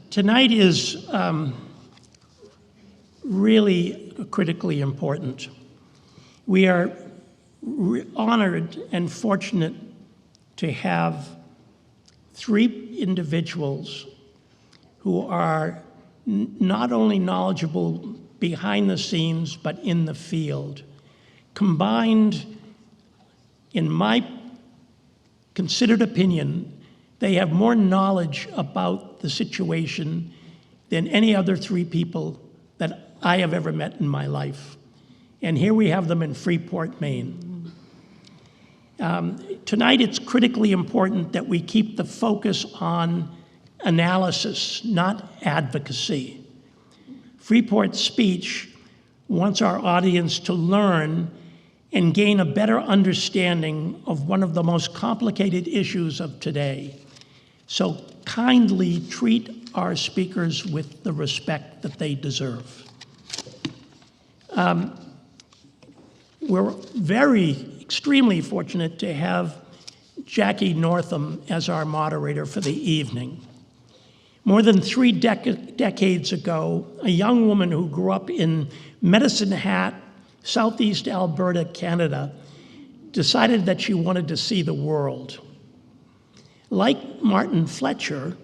Tonight is really critically important. We are honored and fortunate to have three individuals who are not only knowledgeable behind the scenes, but in the field. Combined, in my considered opinion, they have more knowledge about the situation than any other three people that I have ever met in my life. And here we have them in Freeport, Maine. Tonight it's critically important that we keep the focus on analysis, not advocacy. Freeport's speech wants our audience to learn and gain a better understanding of one of the most complicated issues of today. So kindly treat our speakers with the respect that they deserve. We're extremely fortunate to have Jackie Northam as our moderator for the evening. More than 3 decades ago, a young woman who grew up in Medicine Hat, southeast Alberta, Canada, decided that she wanted to see the world. Like Martin Fletcher,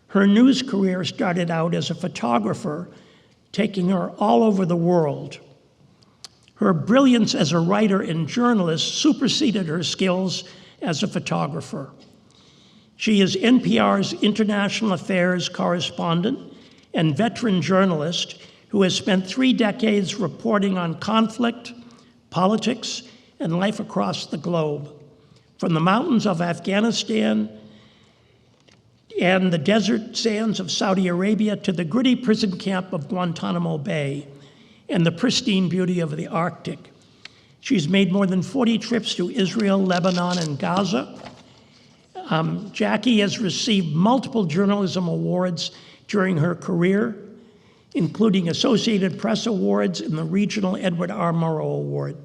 her news career started out as a photographer, taking her all over the world. Her brilliance as a writer and journalist superseded her skills as a photographer. She is NPR's international affairs correspondent and veteran journalist who has spent 3 decades reporting on conflict, politics, and life across the globe, from the mountains of Afghanistan and the desert sands of Saudi Arabia to the gritty prison camp of Guantanamo Bay and the pristine beauty of the Arctic. She's made more than 40 trips to Israel, Lebanon, and Gaza. Jackie has received multiple journalism awards during her career, including Associated Press Awards and the Regional Edward R. Murrow Award.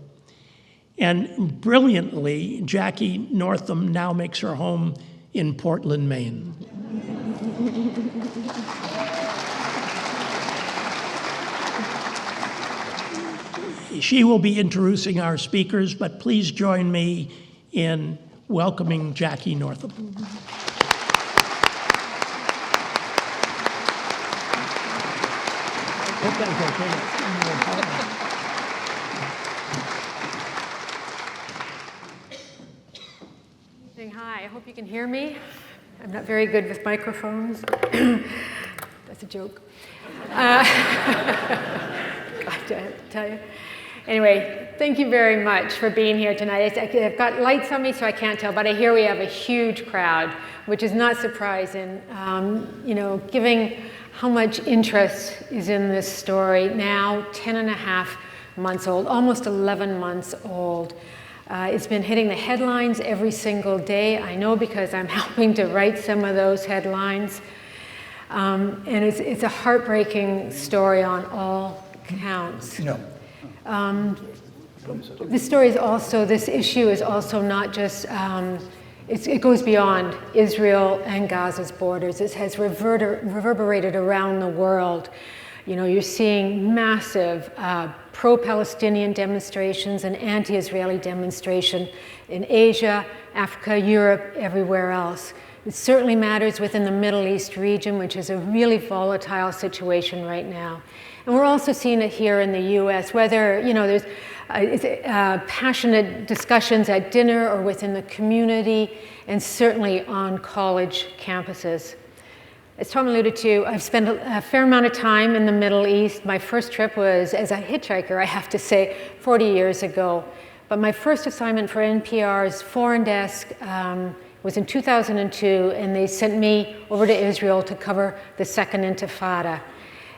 And brilliantly, Jackie Northam now makes her home in Portland, Maine. She will be introducing our speakers, but please join me in welcoming Jackie Northam. Hope that's okay. Hi, I hope you can hear me. I'm not very good with microphones. That's a joke. God, I have to tell you. Anyway, thank you very much for being here tonight. I've got lights on me, so I can't tell, but I hear we have a huge crowd, which is not surprising, given how much interest is in this story, now 10 and a half months old, almost 11 months old. It's been hitting the headlines every single day. I know because I'm helping to write some of those headlines. And it's a heartbreaking story on all counts. No. This issue is also not just, it goes beyond Israel and Gaza's borders. It has reverberated around the world. You know, you're seeing massive pro-Palestinian demonstrations and anti-Israeli demonstration in Asia, Africa, Europe, everywhere else. It certainly matters within the Middle East region, which is a really volatile situation right now. And we're also seeing it here in the U.S., whether, there's passionate discussions at dinner or within the community, and certainly on college campuses. As Tom alluded to, I've spent a fair amount of time in the Middle East. My first trip was as a hitchhiker, I have to say, 40 years ago. But my first assignment for NPR's Foreign Desk was in 2002, and they sent me over to Israel to cover the Second Intifada.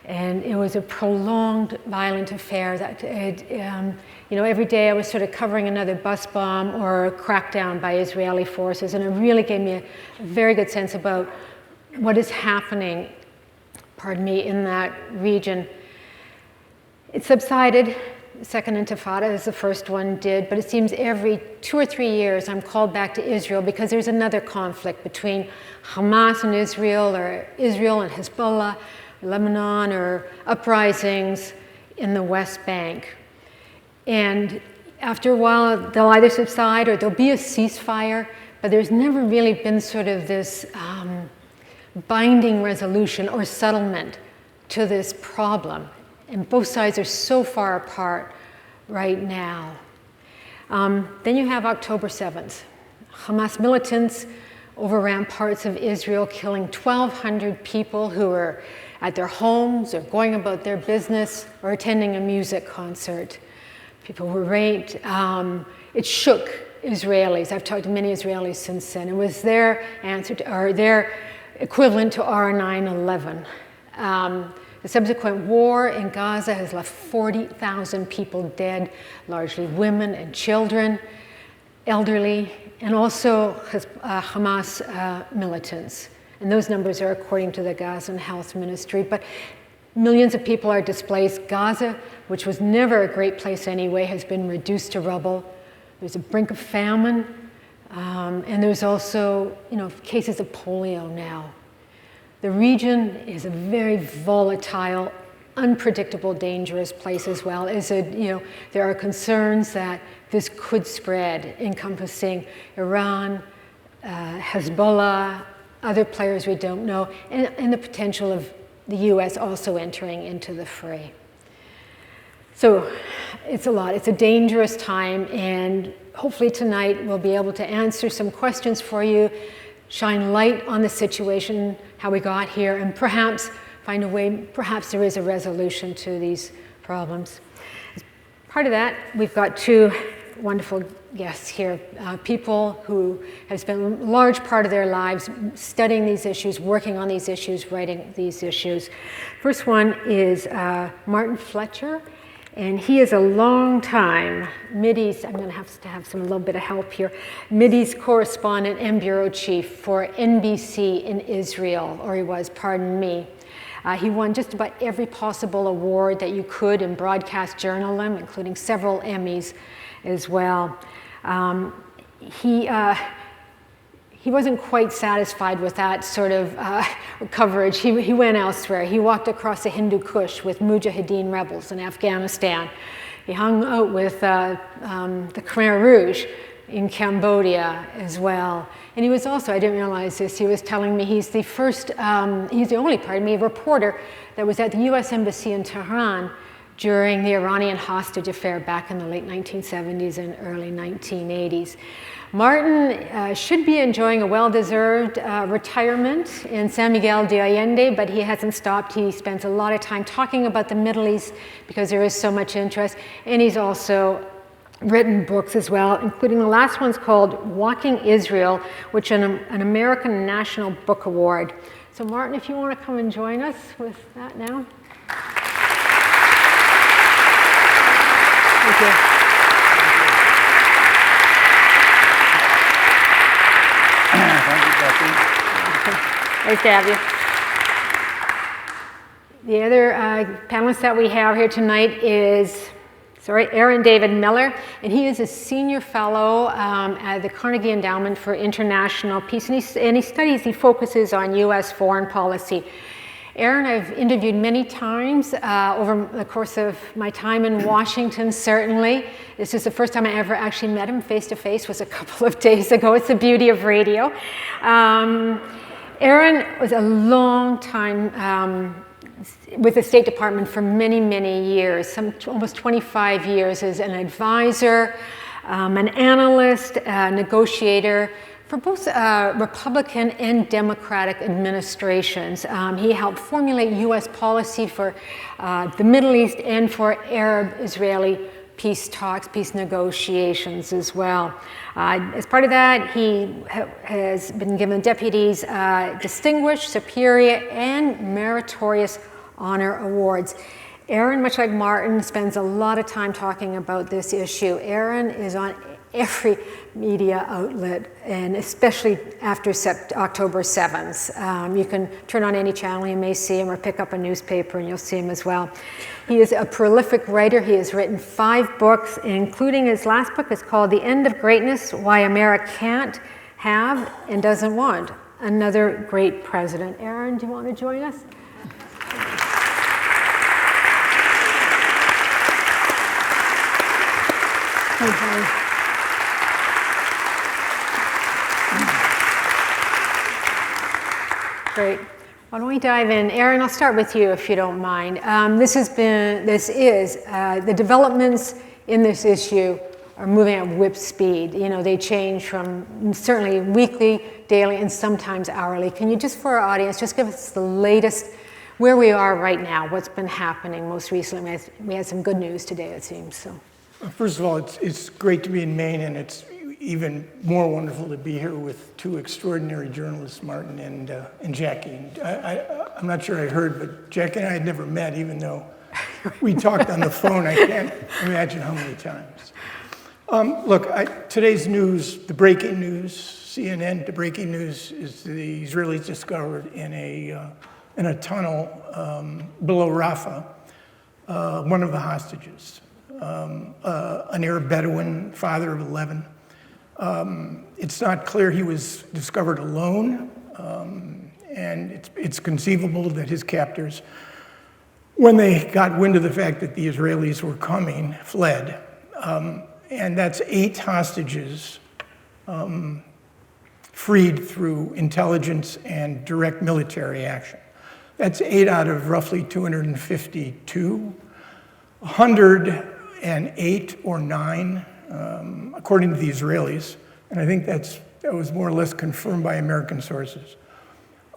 And it was a prolonged, violent affair that, every day I was sort of covering another bus bomb or a crackdown by Israeli forces, and it really gave me a very good sense about what is happening, in that region. It subsided Second Intifada, as the first one did, but it seems every 2 or 3 years I'm called back to Israel because there's another conflict between Hamas and Israel, or Israel and Hezbollah, Lebanon, or uprisings in the West Bank. And after a while, they'll either subside or there'll be a ceasefire, but there's never really been sort of this binding resolution or settlement to this problem. And both sides are so far apart right now. Then you have October 7th. Hamas militants overran parts of Israel, killing 1,200 people who were at their homes or going about their business or attending a music concert. People were raped. It shook Israelis. I've talked to many Israelis since then. It was their answer to, or their equivalent to our 9/11. The subsequent war in Gaza has left 40,000 people dead, largely women and children, elderly, and also Hamas militants. And those numbers are according to the Gazan Health Ministry. But millions of people are displaced. Gaza, which was never a great place anyway, has been reduced to rubble. There's a brink of famine, and there's also, cases of polio now. The region is a very volatile, unpredictable, dangerous place as well. There are concerns that this could spread, encompassing Iran, Hezbollah, other players we don't know, and the potential of the U.S. also entering into the fray. So it's a lot. It's a dangerous time, and hopefully tonight we'll be able to answer some questions for you, shine light on the situation, how we got here, and perhaps find a way, perhaps there is a resolution to these problems. As part of that, we've got two wonderful guests here, people who have spent a large part of their lives studying these issues, working on these issues, writing these issues. First one is Martin Fletcher, and he is a long-time Mideast, I'm going to have a little bit of help here, Mideast correspondent and bureau chief for NBC in Israel, or he was, pardon me. He won just about every possible award that you could in broadcast journalism, including several Emmys as well. He wasn't quite satisfied with that sort of coverage. He went elsewhere. He walked across the Hindu Kush with Mujahideen rebels in Afghanistan. He hung out with the Khmer Rouge in Cambodia as well. And he was also, I didn't realize this, he was telling me he's the only reporter that was at the US Embassy in Tehran during the Iranian hostage affair back in the late 1970s and early 1980s. Martin should be enjoying a well-deserved retirement in San Miguel de Allende, but he hasn't stopped. He spends a lot of time talking about the Middle East because there is so much interest, and he's also written books as well, including the last one's called Walking Israel, which is an American National Book Award. So Martin, if you want to come and join us with that now. Thank you. Nice to have you. The other panelist that we have here tonight is, Aaron David Miller, and he is a senior fellow at the Carnegie Endowment for International Peace, and he focuses on U.S. foreign policy. Aaron, I've interviewed many times over the course of my time in Washington, certainly. This is the first time I ever actually met him face-to-face, was a couple of days ago. It's the beauty of radio. Aaron was a long time with the State Department for many, many years, almost 25 years as an advisor, an analyst, a negotiator for both Republican and Democratic administrations. He helped formulate U.S. policy for the Middle East and for Arab-Israeli peace talks, peace negotiations as well. As part of that, he has been given deputies Distinguished, Superior, and Meritorious Honor Awards. Aaron, much like Martin, spends a lot of time talking about this issue. Aaron is on every media outlet, and especially after October 7th. You can turn on any channel, you may see him, or pick up a newspaper and you'll see him as well. He is a prolific writer. He has written 5 books, including his last book is called The End of Greatness, Why America Can't Have and Doesn't Want Another Great President. Aaron, do you want to join us? Okay. Great. Why don't we dive in? Aaron, I'll start with you if you don't mind. The developments in this issue are moving at whip speed. You know, they change from certainly weekly, daily, and sometimes hourly. Can you just, for our audience, just give us the latest, where we are right now, what's been happening most recently? We had some good news today, it seems. So, first of all, it's great to be in Maine, and it's even more wonderful to be here with 2 extraordinary journalists, Martin and Jackie. I'm not sure I heard, but Jackie and I had never met, even though we talked on the phone. I can't imagine how many times. Look, today's news, the breaking news, CNN, the breaking news is the Israelis discovered in a tunnel below Rafah one of the hostages, an Arab Bedouin, father of 11. It's not clear he was discovered alone, and it's conceivable that his captors, when they got wind of the fact that the Israelis were coming, fled. And that's 8 hostages freed through intelligence and direct military action. That's 8 out of roughly 252. 108 or 9, according to the Israelis, and I think that was more or less confirmed by American sources,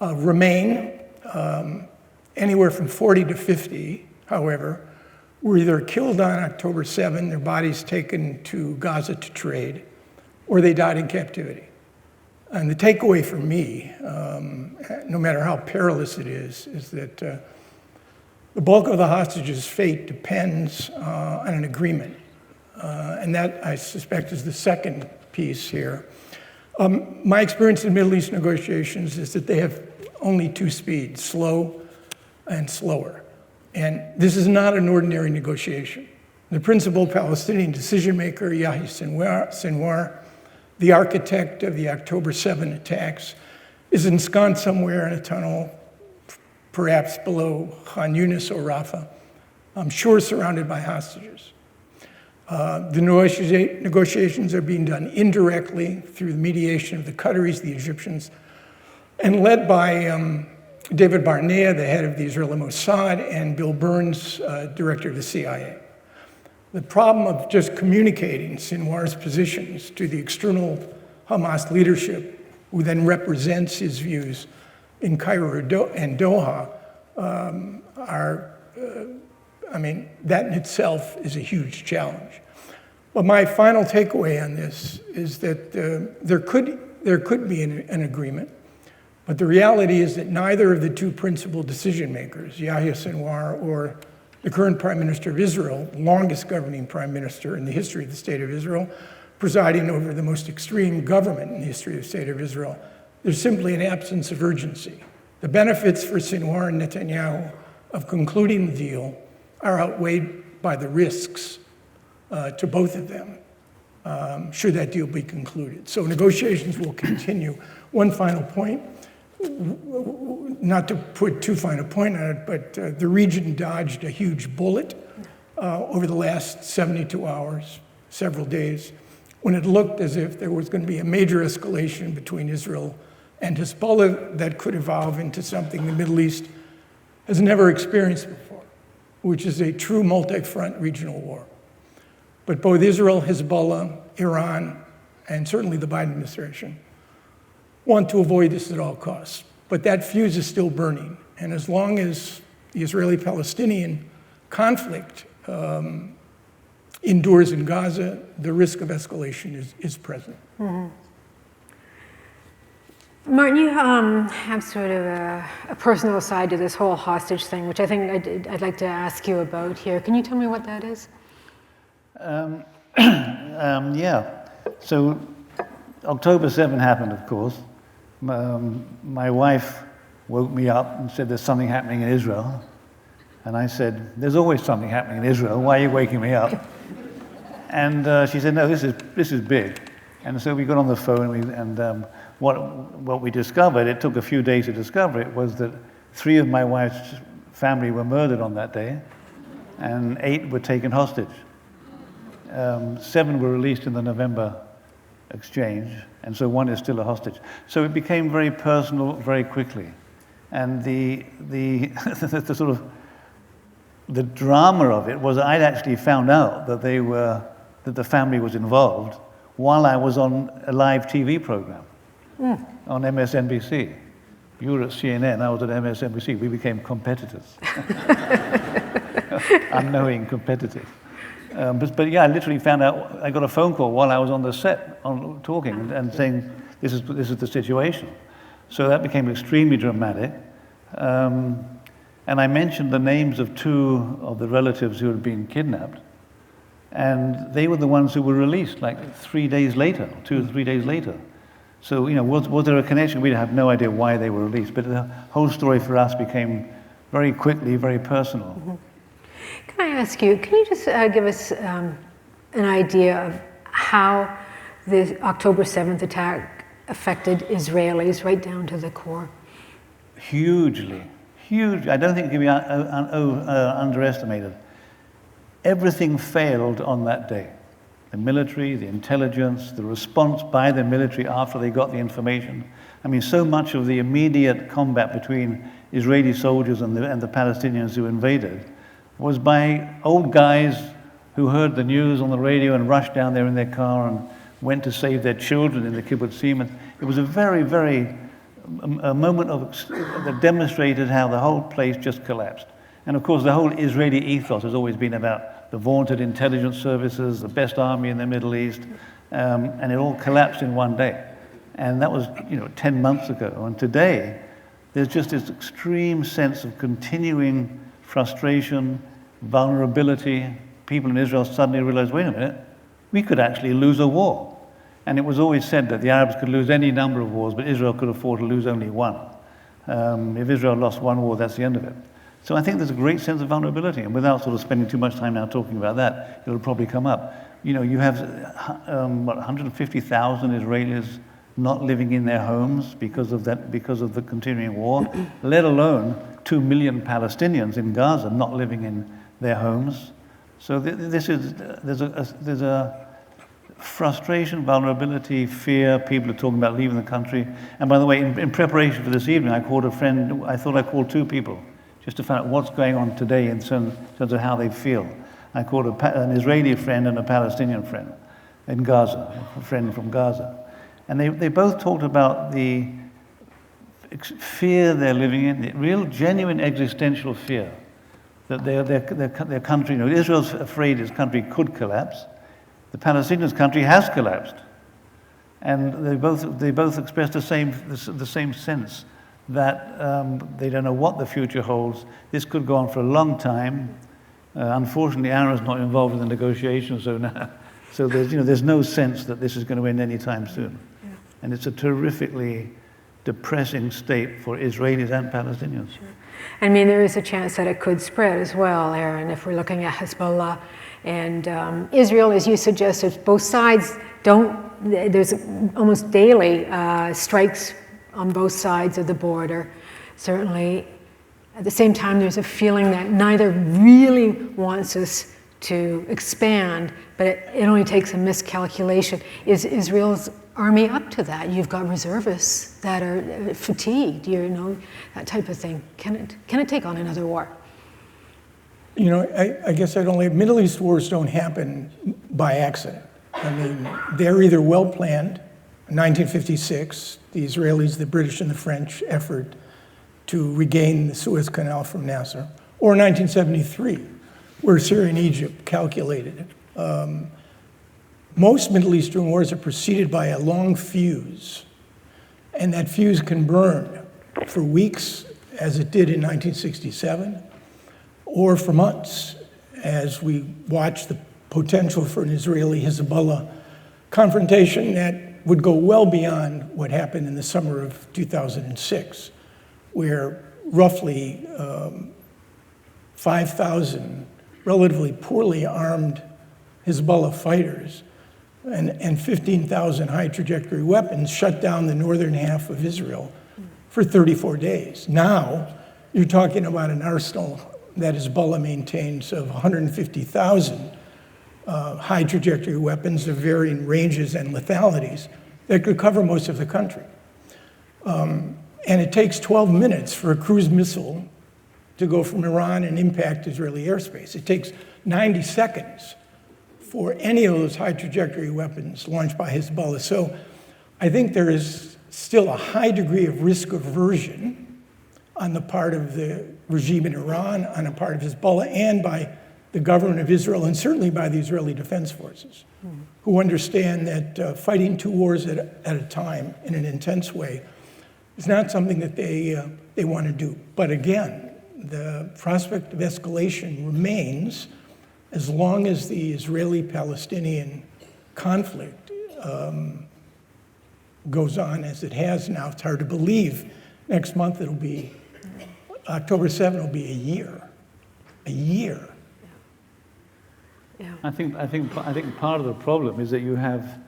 remain. Anywhere from 40 to 50, however, were either killed on October 7, their bodies taken to Gaza to trade, or they died in captivity. And the takeaway for me, no matter how perilous it is that the bulk of the hostages' fate depends on an agreement. And that, I suspect, is the second piece here. My experience in Middle East negotiations is that they have only 2 speeds, slow and slower. And this is not an ordinary negotiation. The principal Palestinian decision maker, Yahya Sinwar, the architect of the October 7 attacks, is ensconced somewhere in a tunnel, perhaps below Khan Yunis or Rafah, I'm sure surrounded by hostages. The negotiations are being done indirectly through the mediation of the Qataris, the Egyptians, and led by David Barnea, the head of the Israeli Mossad, and Bill Burns, director of the CIA. The problem of just communicating Sinwar's positions to the external Hamas leadership, who then represents his views in Cairo and Doha, that in itself is a huge challenge. But my final takeaway on this is that there could be an agreement, but the reality is that neither of the 2 principal decision makers, Yahya Sinwar or the current Prime Minister of Israel, longest governing Prime Minister in the history of the State of Israel, presiding over the most extreme government in the history of the State of Israel, there's simply an absence of urgency. The benefits for Sinwar and Netanyahu of concluding the deal are outweighed by the risks to both of them, should that deal be concluded. So negotiations will continue. One final point, not to put too fine a point on it, but the region dodged a huge bullet over the last 72 hours, several days, when it looked as if there was going to be a major escalation between Israel and Hezbollah that could evolve into something the Middle East has never experienced before, which is a true multi-front regional war. But both Israel, Hezbollah, Iran, and certainly the Biden administration want to avoid this at all costs. But that fuse is still burning. And as long as the Israeli-Palestinian conflict endures in Gaza, the risk of escalation is present. Mm-hmm. Martin, you have sort of a personal side to this whole hostage thing, which I think I'd like to ask you about here. Can you tell me what that is? Yeah. So October 7 happened, of course. My wife woke me up and said, there's something happening in Israel. And I said, there's always something happening in Israel. Why are you waking me up? And she said, no, this is big. And so we got on the phone, and what we discovered, it took a few days to discover it, was that 3 of my wife's family were murdered on that day, and 8 were taken hostage. 7 were released in the November exchange, and so 1 is still a hostage. So it became very personal very quickly. And the sort of the drama of it was I'd actually found out that the family was involved while I was on a live TV program on MSNBC. You were at CNN, I was at MSNBC. We became competitors. Unknowing competitors. But yeah, I literally found out, I got a phone call while I was on the set talking and saying, this is the situation. So that became extremely dramatic. And I mentioned the names of 2 of the relatives who had been kidnapped. And they were the ones who were released like 3 days later, 2 or 3 days later. So, was there a connection? We have no idea why they were released. But the whole story for us became very quickly, very personal. Mm-hmm. Can I ask you, can you just give us an idea of how the October 7th attack affected Israelis right down to the core? Hugely. Huge. I don't think it can be underestimated. Everything failed on that day. The military, the intelligence, the response by the military after they got the information. I mean, so much of the immediate combat between Israeli soldiers and the Palestinians who invaded was by old guys who heard the news on the radio and rushed down there in their car and went to save their children in the kibbutzim. It was a very, very a moment that demonstrated how the whole place just collapsed. And of course, the whole Israeli ethos has always been about the vaunted intelligence services, the best army in the Middle East, and it all collapsed in one day. And that was, 10 months ago. And today, there's just this extreme sense of continuing frustration, vulnerability. People in Israel suddenly realized, wait a minute, we could actually lose a war. And it was always said that the Arabs could lose any number of wars, but Israel could afford to lose only one. If Israel lost one war, that's the end of it. So I think there's a great sense of vulnerability, and without sort of spending too much time now talking about that, it'll probably come up. You have 150,000 Israelis not living in their homes because of the continuing war, let alone 2 million Palestinians in Gaza not living in their homes. So there's a frustration, vulnerability, fear. People are talking about leaving the country. And by the way, in preparation for this evening, I called a friend. I thought I called 2 people just to find out what's going on today in terms of how they feel. I called an Israeli friend and a Palestinian friend in Gaza, a friend from Gaza. And they both talked about the fear they're living in, the real genuine existential fear that their country, Israel's afraid its country could collapse. The Palestinians' country has collapsed. And they both expressed the same sense that they don't know what the future holds. This could go on for a long time. Unfortunately, Aaron's not involved in the negotiations, so there's no sense that this is going to end anytime soon. Yeah. And it's a terrifically depressing state for Israelis and Palestinians. Sure. I mean, there is a chance that it could spread as well, Aaron, if we're looking at Hezbollah and Israel, as you suggested, both sides there's almost daily strikes on both sides of the border. Certainly, at the same time, there's a feeling that neither really wants us to expand, but it only takes a miscalculation. Is Israel's army up to that? You've got reservists that are fatigued, that type of thing. Can it take on another war? I guess Middle East wars don't happen by accident. I mean, they're either well planned. 1956, the Israelis, the British, and the French effort to regain the Suez Canal from Nasser, or 1973, where Syria and Egypt calculated it. Most Middle Eastern wars are preceded by a long fuse, and that fuse can burn for weeks, as it did in 1967, or for months, as we watch the potential for an Israeli-Hezbollah confrontation that would go well beyond what happened in the summer of 2006, where roughly 5,000 relatively poorly armed Hezbollah fighters and 15,000 high-trajectory weapons shut down the northern half of Israel for 34 days. Now, you're talking about an arsenal that Hezbollah maintains of 150,000 high-trajectory weapons of varying ranges and lethalities that could cover most of the country. And it takes 12 minutes for a cruise missile to go from Iran and impact Israeli airspace. It takes 90 seconds for any of those high-trajectory weapons launched by Hezbollah. So I think there is still a high degree of risk aversion on the part of the regime in Iran, on the part of Hezbollah, and by the government of Israel, and certainly by the Israeli Defense Forces, who understand that fighting two wars at a time in an intense way is not something that they want to do. But again, the prospect of escalation remains as long as the Israeli-Palestinian conflict goes on as it has now. It's hard to believe. Next month it'll be, October 7th will be a year. A year. Yeah. I think part of the problem is that you have,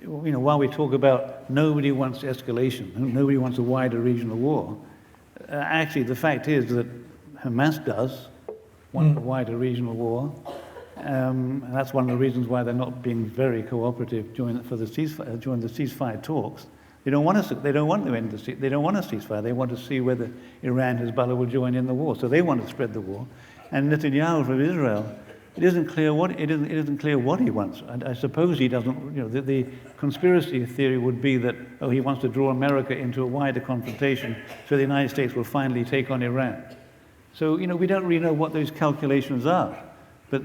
while we talk about nobody wants escalation, nobody wants a wider regional war, actually the fact is that Hamas does want a wider regional war. And that's one of the reasons why they're not being very cooperative during the ceasefire talks. They don't want to end they don't want a ceasefire. They want to see whether Iran and Hezbollah will join in the war. So they want to spread the war. And Netanyahu from Israel, it isn't clear what he wants. I suppose he doesn't. The conspiracy theory would be that he wants to draw America into a wider confrontation, so the United States will finally take on Iran. So we don't really know what those calculations are. But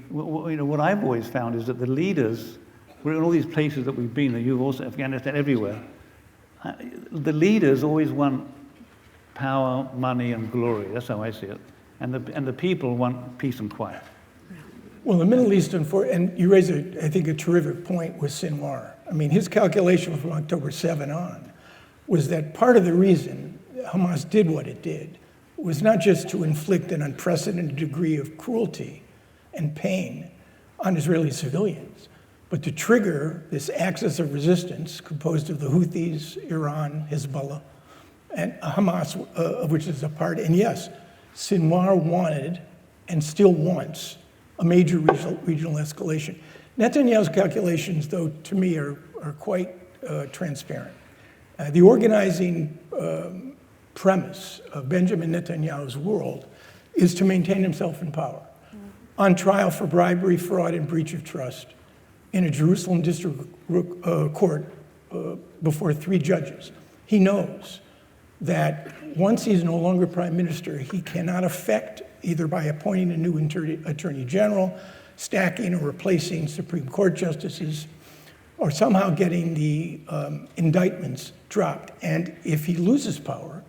what I've always found is that the leaders, we're in all these places that we've been, you've also Afghanistan, everywhere. The leaders always want power, money, and glory. That's how I see it. And the people want peace and quiet. Well, the Middle East, and you raise, I think, a terrific point with Sinwar. I mean, his calculation from October 7 on was that part of the reason Hamas did what it did was not just to inflict an unprecedented degree of cruelty and pain on Israeli civilians, but to trigger this axis of resistance composed of the Houthis, Iran, Hezbollah, and Hamas, of which is a part. And yes, Sinwar wanted and still wants a major regional escalation. Netanyahu's calculations, though, to me are quite transparent. The organizing premise of Benjamin Netanyahu's world is to maintain himself in power, on trial for bribery, fraud, and breach of trust in a Jerusalem district court before 3 judges. He knows that once he's no longer prime minister, he cannot affect, either by appointing a new attorney general, stacking or replacing Supreme Court justices, or somehow getting the indictments dropped. And if he loses power,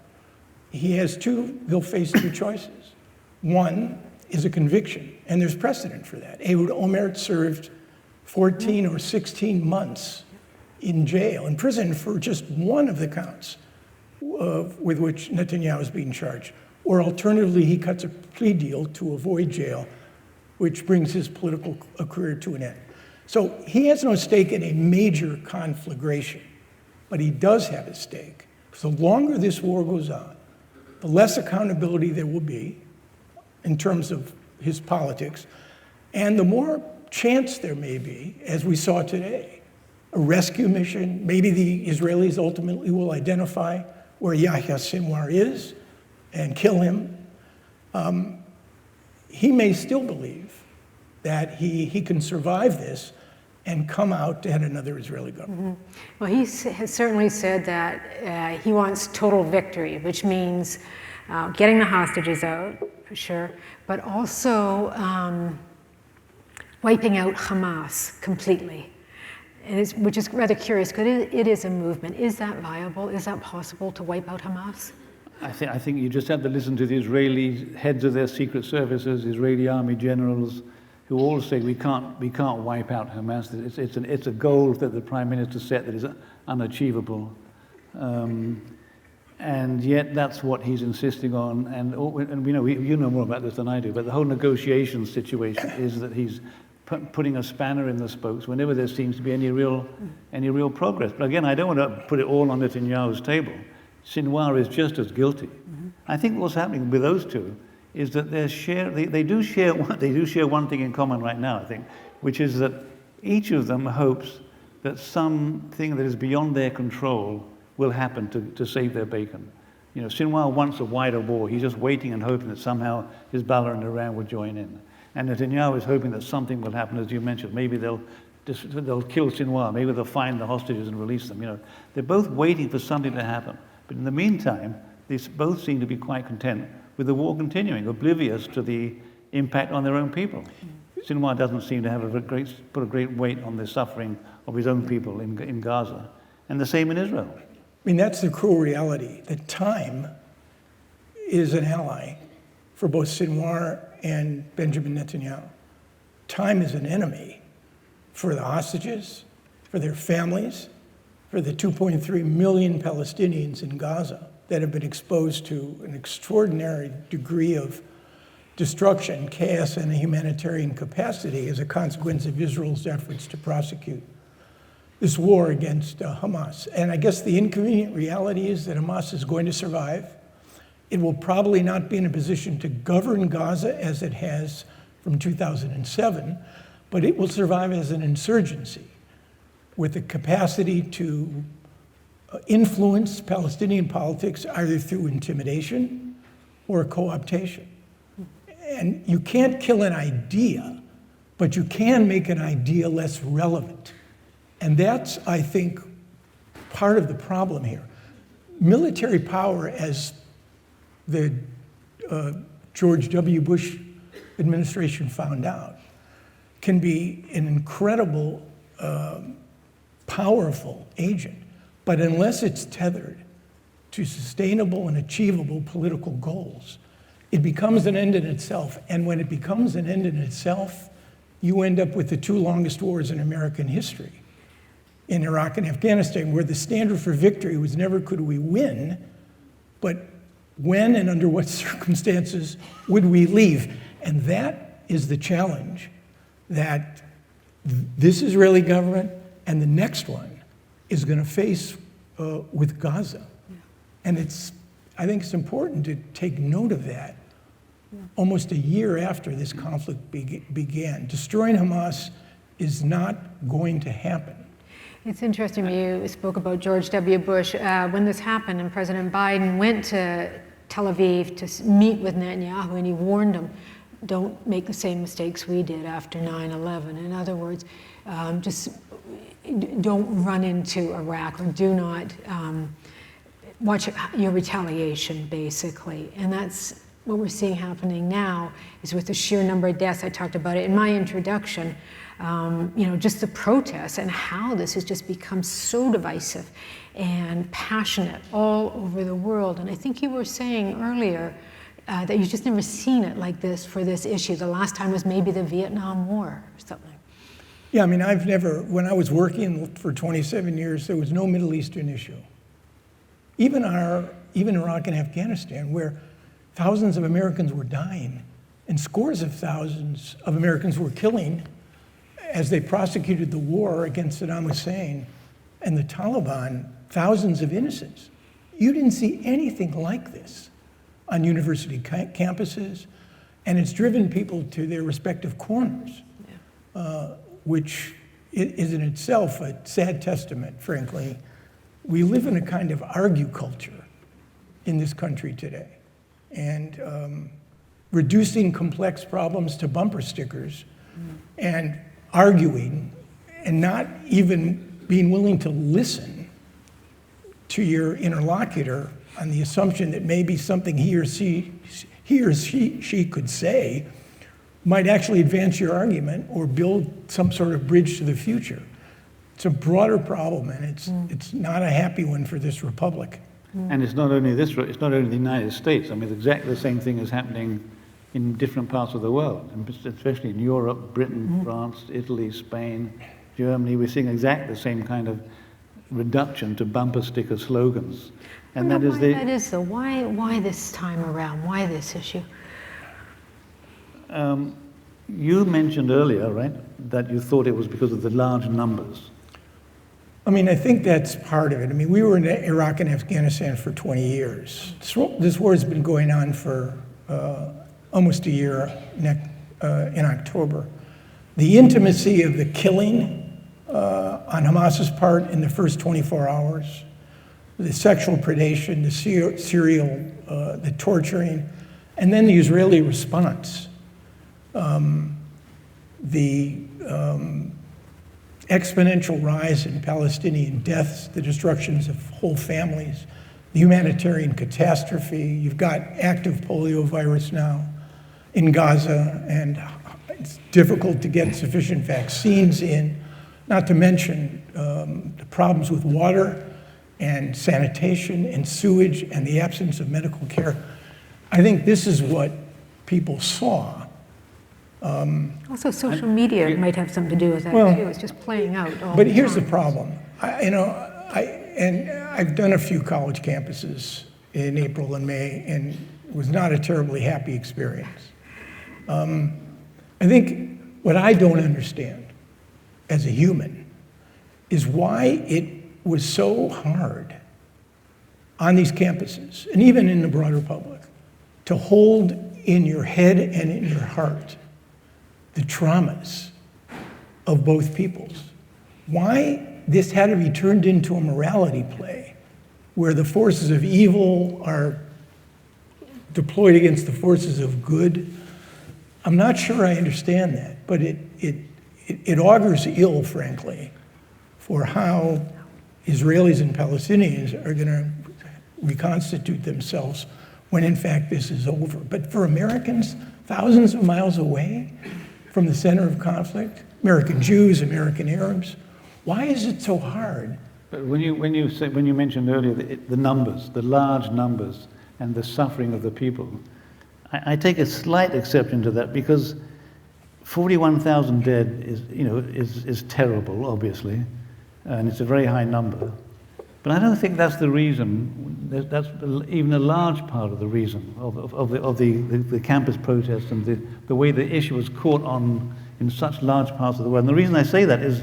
he'll face 2 choices. One is a conviction, and there's precedent for that. Ehud Olmert served 14 or 16 months in prison for just one of the counts with which Netanyahu is being charged. Or alternatively, he cuts a plea deal to avoid jail, which brings his political career to an end. So he has no stake in a major conflagration, but he does have a stake. So the longer this war goes on, the less accountability there will be in terms of his politics, and the more chance there may be, as we saw today, a rescue mission. Maybe the Israelis ultimately will identify where Yahya Sinwar is and kill him. He may still believe that he can survive this and come out to head another Israeli government. Well, he has certainly said that he wants total victory, which means getting the hostages out, for sure, but also wiping out Hamas completely, which is rather curious, because it is a movement. Is that viable? Is that possible to wipe out Hamas? I think you just have to listen to the Israeli heads of their secret services, Israeli army generals, who all say we can't wipe out Hamas. It's a goal that the Prime Minister set that is unachievable. And yet that's what he's insisting on. And you know more about this than I do, but the whole negotiation situation is that he's putting a spanner in the spokes whenever there seems to be any real progress. But again, I don't want to put it all on Netanyahu's table. Sinwar is just as guilty. Mm-hmm. I think what's happening with those two is that they do share one thing in common right now, I think, which is that each of them hopes that something that is beyond their control will happen to save their bacon. You know, Sinwar wants a wider war. He's just waiting and hoping that somehow Hezbollah and Iran will join in. And Netanyahu is hoping that something will happen, as you mentioned. Maybe they'll kill Sinwar. Maybe they'll find the hostages and release them. You know, they're both waiting for something to happen. But in the meantime, they both seem to be quite content with the war continuing, oblivious to the impact on their own people. Sinwar doesn't seem to have put a great weight on the suffering of his own people in Gaza, and the same in Israel. I mean, that's the cruel reality, that time is an ally for both Sinwar and Benjamin Netanyahu. Time is an enemy for the hostages, for their families, for the 2.3 million Palestinians in Gaza that have been exposed to an extraordinary degree of destruction, chaos, and a humanitarian capacity as a consequence of Israel's efforts to prosecute this war against Hamas. And I guess the inconvenient reality is that Hamas is going to survive. It will probably not be in a position to govern Gaza as it has from 2007, but it will survive as an insurgency with the capacity to influence Palestinian politics either through intimidation or co-optation. And you can't kill an idea, but you can make an idea less relevant. And that's, I think, part of the problem here. Military power, as the George W. Bush administration found out, can be an incredible, powerful agent. But unless it's tethered to sustainable and achievable political goals, it becomes an end in itself. And when it becomes an end in itself, you end up with the two longest wars in American history, in Iraq and Afghanistan, where the standard for victory was never could we win, but when and under what circumstances would we leave? And that is the challenge that this Israeli government and the next one is going to face with Gaza. Yeah. And I think it's important to take note of that. Yeah. Almost a year after this conflict began, destroying Hamas is not going to happen. It's interesting you spoke about George W. Bush. When this happened and President Biden went to Tel Aviv to meet with Netanyahu, and he warned him, don't make the same mistakes we did after 9/11. In other words, just don't run into Iraq, or do not watch your retaliation, basically. And that's what we're seeing happening now, is with the sheer number of deaths. I talked about it in my introduction. Just the protests and how this has just become so divisive and passionate all over the world. And I think you were saying earlier that you've just never seen it like this for this issue. The last time was maybe the Vietnam War or something. Yeah, I mean, when I was working for 27 years, there was no Middle Eastern issue. Even Iraq and Afghanistan, where thousands of Americans were dying and scores of thousands of Americans were killing as they prosecuted the war against Saddam Hussein and the Taliban, thousands of innocents. You didn't see anything like this on university campuses, and it's driven people to their respective corners, which is in itself a sad testament, frankly. We live in a kind of argue culture in this country today, and reducing complex problems to bumper stickers and arguing and not even being willing to listen to your interlocutor on the assumption that maybe something he or she could say might actually advance your argument or build some sort of bridge to the future. It's a broader problem, and it's not a happy one for this republic. And it's not only the United States. I mean, exactly the same thing is happening in different parts of the world, and especially in Europe, Britain, France, Italy, Spain, Germany. We're seeing exactly the same kind of reduction to bumper sticker slogans. And that is why the... that is, though. Why this time around? Why this issue? You mentioned earlier, right, that you thought it was because of the large numbers. I mean, I think that's part of it. I mean, we were in Iraq and Afghanistan for 20 years. This war has been going on for almost a year in October. The intimacy of the killing on Hamas's part in the first 24 hours, the sexual predation, the serial, the torturing, and then the Israeli response. The exponential rise in Palestinian deaths, the destructions of whole families, the humanitarian catastrophe. You've got active polio virus now in Gaza, and it's difficult to get sufficient vaccines in, not to mention the problems with water and sanitation and sewage and the absence of medical care. I think this is what people saw. Also, social media might have something to do with that, Well, too. It's just playing out all But the here's the time. problem. I've done a few college campuses in April and May, and it was not a terribly happy experience. I think what I don't understand as a human is why it was so hard on these campuses, and even in the broader public, to hold in your head and in your heart the traumas of both peoples. Why this had to be turned into a morality play where the forces of evil are deployed against the forces of good. I'm not sure I understand that, but it augurs ill, frankly, for how Israelis and Palestinians are going to reconstitute themselves when in fact this is over. But for Americans, thousands of miles away from the center of conflict, American Jews, American Arabs, why is it so hard? But when you mentioned earlier the numbers, the large numbers, and the suffering of the people, I take a slight exception to that, because 41,000 dead is terrible, obviously, and it's a very high number. But I don't think that's the reason. That's even a large part of the reason of the campus protests and the way the issue was caught on in such large parts of the world. And the reason I say that is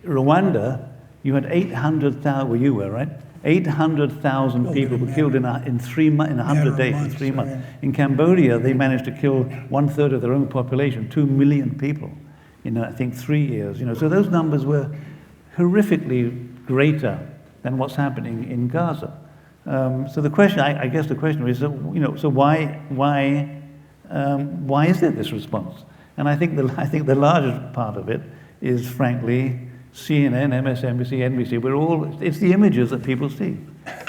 Rwanda, you had 800,000, well, you were, right? 800,000 people were killed in 100 days, in 3 months. In Cambodia, they managed to kill 1/3 of their own population, 2 million people, in I think 3 years. So those numbers were horrifically greater than what's happening in Gaza. So the question, I guess the question is, so why is there this response? And I think the largest part of it is, frankly, CNN, MSNBC, NBC. It's the images that people see.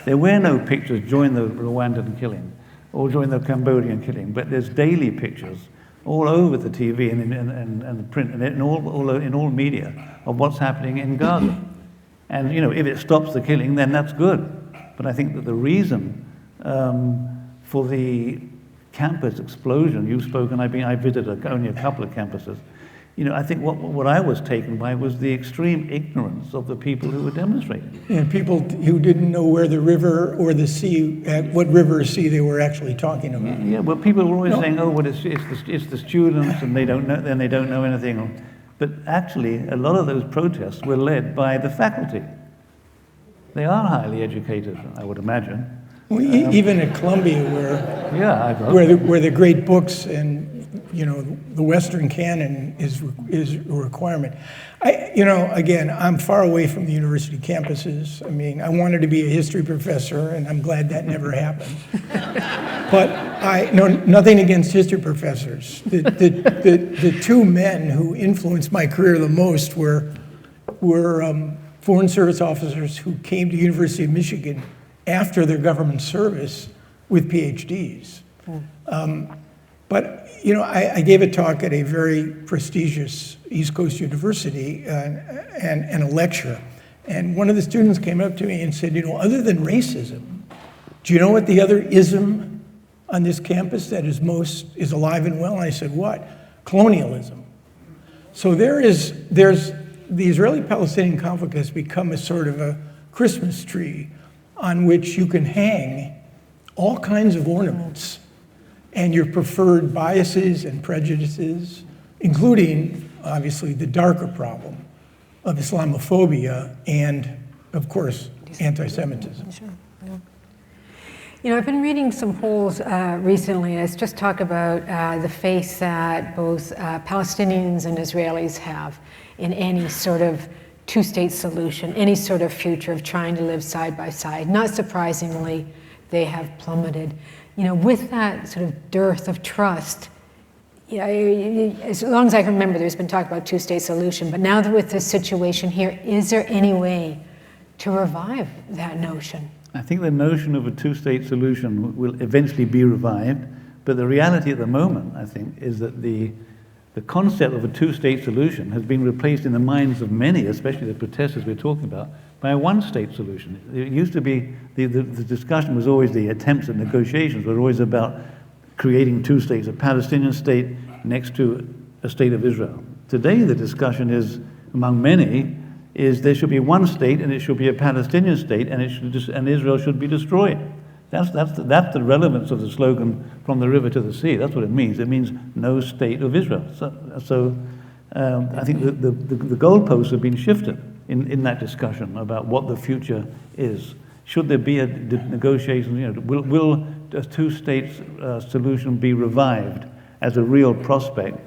There were no pictures during the Rwandan killing or during the Cambodian killing, but there's daily pictures all over the TV and the print and in all media of what's happening in Gaza. And if it stops the killing, then that's good. But I think that the reason for the campus explosion, you've spoken, I visited only a couple of campuses. I think what I was taken by was the extreme ignorance of the people who were demonstrating. And people who didn't know where the river or the sea, what river or sea they were actually talking about. Yeah, well, people were always saying, "Oh, well, it's the students, and they don't know anything." But actually, a lot of those protests were led by the faculty. They are highly educated, I would imagine. Well, even at Columbia, where the great books and the Western canon is a requirement. Again, I'm far away from the university campuses. I mean, I wanted to be a history professor, and I'm glad that never happened. But I know nothing against history professors. The two men who influenced my career the most were Foreign Service officers who came to University of Michigan after their government service with PhDs. But I gave a talk at a very prestigious East Coast university and a lecture. And one of the students came up to me and said, other than racism, do you know what the other ism on this campus that is alive and well? And I said, what? Colonialism. So there's the Israeli-Palestinian conflict has become a sort of a Christmas tree on which you can hang all kinds of ornaments and your preferred biases and prejudices, including, obviously, the darker problem of Islamophobia and, of course, anti-Semitism. Sure. Yeah. You know, I've been reading some polls recently that just talk about the face that both Palestinians and Israelis have in any sort of two-state solution, any sort of future of trying to live side by side. Not surprisingly, they have plummeted. You know, with that sort of dearth of trust, as long as I can remember, there's been talk about two-state solution, but now that with this situation here, is there any way to revive that notion? I think the notion of a two-state solution will eventually be revived, but the reality at the moment, I think, is that the concept of a two-state solution has been replaced in the minds of many, especially the protesters we're talking about, by a one-state solution. It used to be, the discussion was always, the attempts at negotiations were always about creating two states, a Palestinian state next to a state of Israel. Today the discussion is, among many, is there should be one state and it should be a Palestinian state and Israel should be destroyed. That's the relevance of the slogan, from the river to the sea. That's what it means. It means no state of Israel. So I think the goalposts have been shifted in that discussion about what the future is. Should there be a negotiation? You know, will a two-state solution be revived as a real prospect?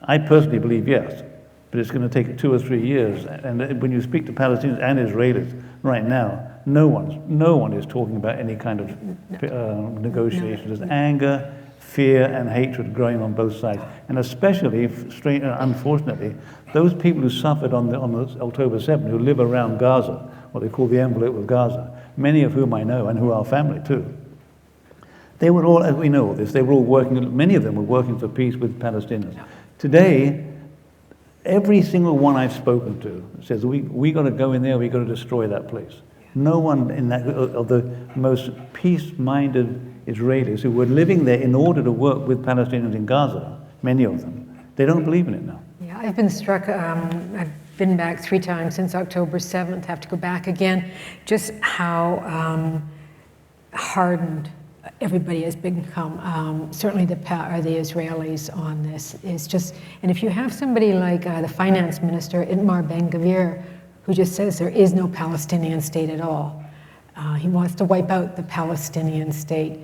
I personally believe yes, but it's going to take 2 or 3 years. And when you speak to Palestinians and Israelis right now, no one is talking about any kind of negotiation. There's anger, fear, and hatred growing on both sides, and especially, unfortunately, those people who suffered on October 7th, who live around Gaza, what they call the envelope of Gaza, many of whom I know and who are family too. They were all, as we know all this, they were all working, many of them were working for peace with Palestinians. Today, every single one I've spoken to says, we got to go in there, we got to destroy that place. No one in that, of the most peace-minded Israelis who were living there in order to work with Palestinians in Gaza, many of them, they don't believe in it now. Yeah, I've been struck, I've been back 3 times since October 7th, have to go back again, just how hardened everybody has become. Certainly the Israelis on this is just, and if you have somebody like the finance minister, Itamar Ben-Gvir, who just says there is no Palestinian state at all. He wants to wipe out the Palestinian state.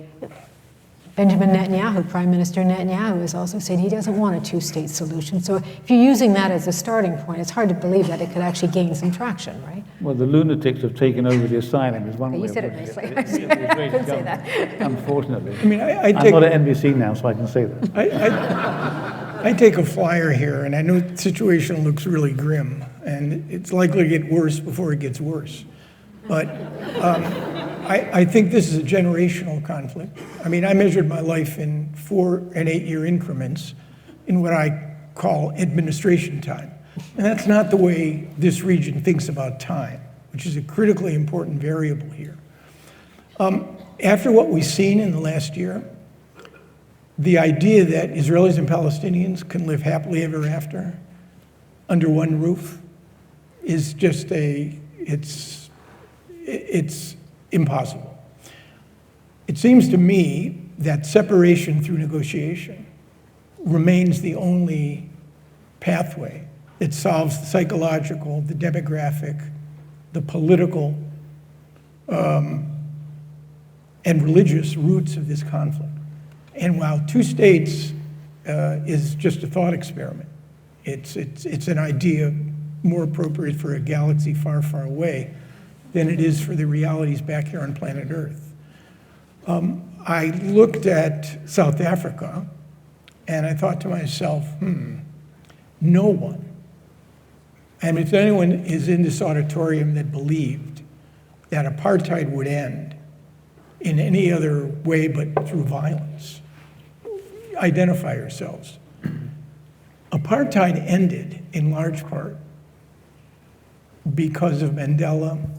Benjamin Netanyahu, Prime Minister Netanyahu, has also said he doesn't want a two-state solution. So if you're using that as a starting point, it's hard to believe that it could actually gain some traction, right? Well, the lunatics have taken over the asylum is one way. You said it nicely. I couldn't say that. Unfortunately. I mean, I'm not at NBC now, so I can say that. I take a flyer here, and I know the situation looks really grim, and it's likely to get worse before it gets worse. But I think this is a generational conflict. I mean, I measured my life in 4- and 8-year increments in what I call administration time. And that's not the way this region thinks about time, which is a critically important variable here. After what we've seen in the last year, the idea that Israelis and Palestinians can live happily ever after under one roof is just it's impossible. It seems to me that separation through negotiation remains the only pathway that solves the psychological, the demographic, the political, and religious roots of this conflict. And while two states is just a thought experiment, it's an idea more appropriate for a galaxy far, far away than it is for the realities back here on planet Earth. I looked at South Africa and I thought to myself, no one, and if anyone is in this auditorium that believed that apartheid would end in any other way but through violence, identify yourselves. Apartheid ended in large part because of Mandela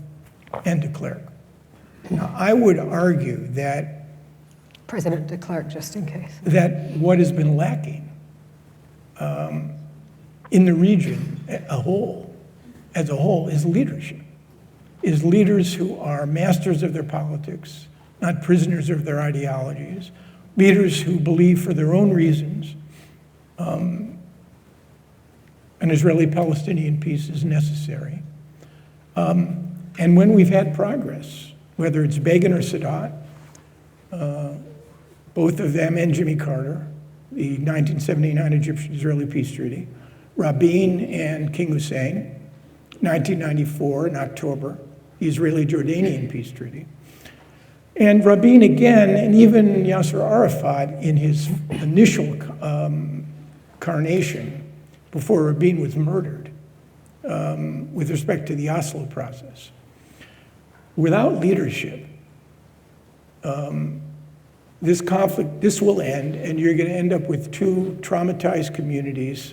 and de Klerk. Now, I would argue that President de Klerk, just in case. that what has been lacking in the region as a whole, is leadership, is leaders who are masters of their politics, not prisoners of their ideologies, leaders who believe for their own reasons an Israeli-Palestinian peace is necessary. And when we've had progress, whether it's Begin or Sadat, both of them and Jimmy Carter, the 1979 Egyptian-Israeli peace treaty, Rabin and King Hussein, 1994 in October, the Israeli-Jordanian peace treaty, and Rabin again, and even Yasser Arafat in his initial carnation before Rabin was murdered with respect to the Oslo process. Without leadership, this conflict, this will end, and you're going to end up with two traumatized communities,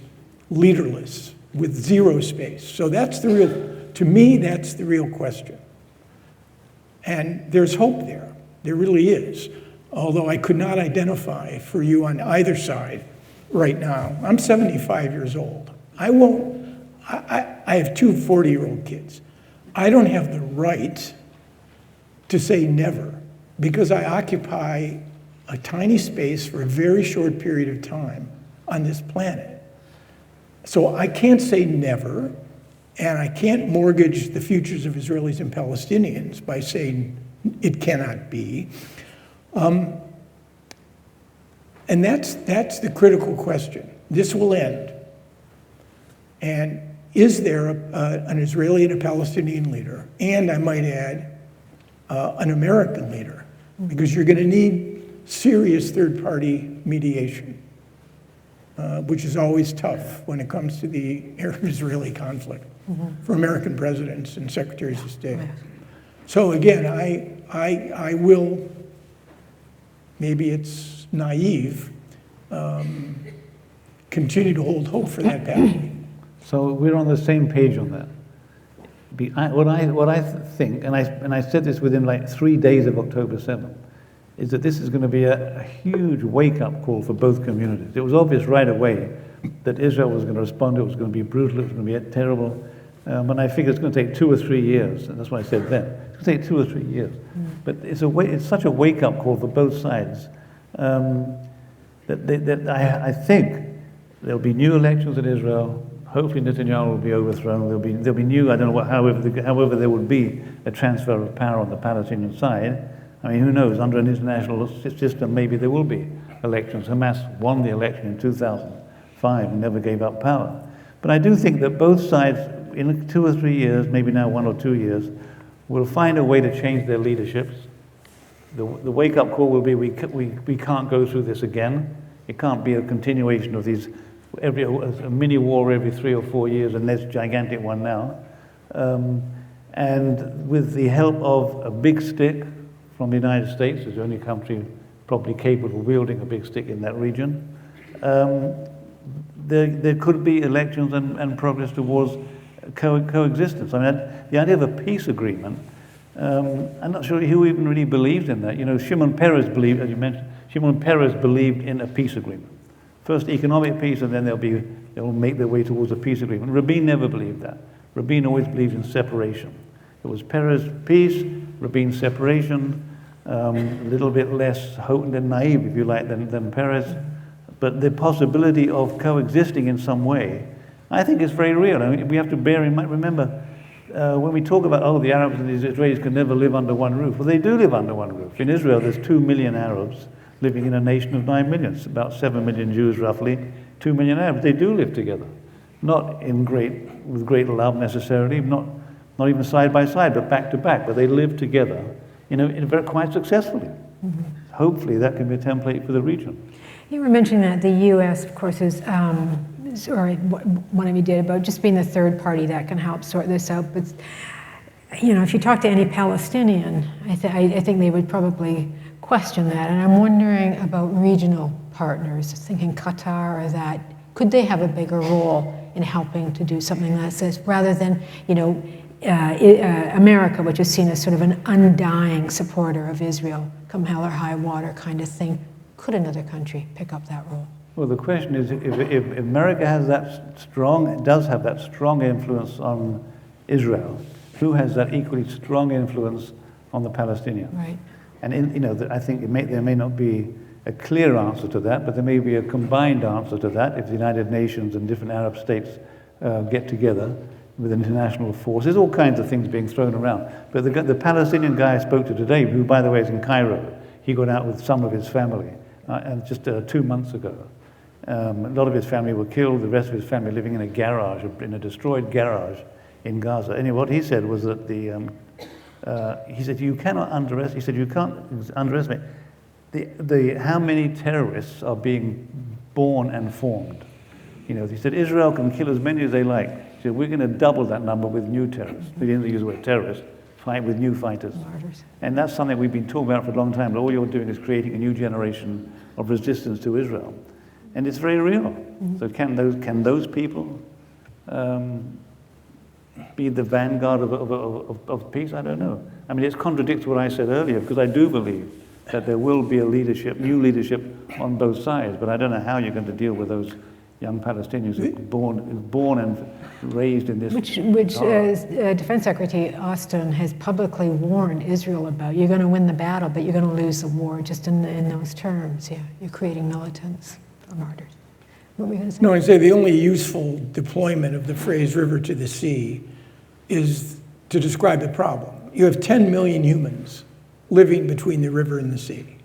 leaderless, with zero space. So that's the real, to me, that's the real question. And there's hope there. There really is. Although I could not identify for you on either side right now. I'm 75 years old. I have two 40-year-old kids. I don't have the right to say never, because I occupy a tiny space for a very short period of time on this planet. So I can't say never, and I can't mortgage the futures of Israelis and Palestinians by saying it cannot be. And that's the critical question. This will end. And is there an Israeli and a Palestinian leader, and I might add, an American leader? Because you're going to need serious third-party mediation, which is always tough when it comes to the Arab-Israeli conflict for American presidents and secretaries of state. So again, I will, maybe it's naive, continue to hold hope for that passage. So we're on the same page on that. What I think, and I said this within like 3 days of October 7th, is that this is going to be a huge wake-up call for both communities. It was obvious right away that Israel was going to respond. It was going to be brutal. It was going to be terrible. And I figure it's going to take 2 or 3 years. And that's what I said then. It's going to take 2 or 3 years. But it's such a wake-up call for both sides that I think there'll be new elections in Israel. Hopefully Netanyahu will be overthrown. There'll be new, I don't know what, however there would be a transfer of power on the Palestinian side. I mean, who knows? Under an international system, maybe there will be elections. Hamas won the election in 2005 and never gave up power. But I do think that both sides, in 2 or 3 years, maybe now 1 or 2 years, will find a way to change their leaderships. The wake-up call will be, we can't go through this again. It can't be a continuation of these, a mini war every 3 or 4 years, and this gigantic one now. And with the help of a big stick from the United States, as the only country probably capable of wielding a big stick in that region, there could be elections and progress towards coexistence. I mean, the idea of a peace agreement, I'm not sure who even really believes in that. You know, Shimon Peres believed, as you mentioned, Shimon Peres believed in a peace agreement. First economic peace, and then they'll make their way towards a peace agreement. Rabin never believed that. Rabin always believed in separation. It was Peres peace, Rabin separation, a little bit less hopeful and naive, if you like, than Peres. But the possibility of coexisting in some way, I think is very real. I mean, we have to bear in mind, remember, when we talk about, the Arabs and the Israelis can never live under one roof. Well, they do live under one roof. In Israel, there's 2 million Arabs living in a nation of 9 million. It's about 7 million Jews, roughly, 2 million Arabs. They do live together. Not with great love necessarily, not even side by side, but back to back. But they live together, quite successfully. Mm-hmm. Hopefully, that can be a template for the region. You were mentioning that the U.S., of course, is, or one of you did, about just being the third party that can help sort this out. But, if you talk to any Palestinian, I think they would probably question that. And I'm wondering about regional partners, thinking Qatar or that. Could they have a bigger role in helping to do something like this, rather than, America, which is seen as sort of an undying supporter of Israel, come hell or high water kind of thing. Could another country pick up that role? Well, the question is, if America does have that strong influence on Israel, who has that equally strong influence on the Palestinians? Right. And I think there may not be a clear answer to that, but there may be a combined answer to that if the United Nations and different Arab states get together with international force. There's all kinds of things being thrown around. But the Palestinian guy I spoke to today, who, by the way, is in Cairo, he got out with some of his family, and just 2 months ago. A lot of his family were killed, the rest of his family living in a garage, in a destroyed garage in Gaza. Anyway, what he said was that he said you can't underestimate how many terrorists are being born and formed. He said Israel can kill as many as they like. He said we're going to double that number with new terrorists. They didn't use the word terrorists. Fight with new fighters. Martyrs. And that's something we've been talking about for a long time. But all you're doing is creating a new generation of resistance to Israel, and it's very real. Mm-hmm. So can those people be the vanguard of peace? I don't know. I mean, it contradicts what I said earlier, because I do believe that there will be new leadership on both sides, but I don't know how you're going to deal with those young Palestinians who are born and raised in this. Which Defense Secretary Austin has publicly warned Israel about. You're going to win the battle, but you're going to lose the war, just in those terms. Yeah, you're creating militants or martyrs. What were you going to say? No, I'd say the only useful deployment of the phrase river to the sea is to describe the problem. You have 10 million humans living between the river and the sea.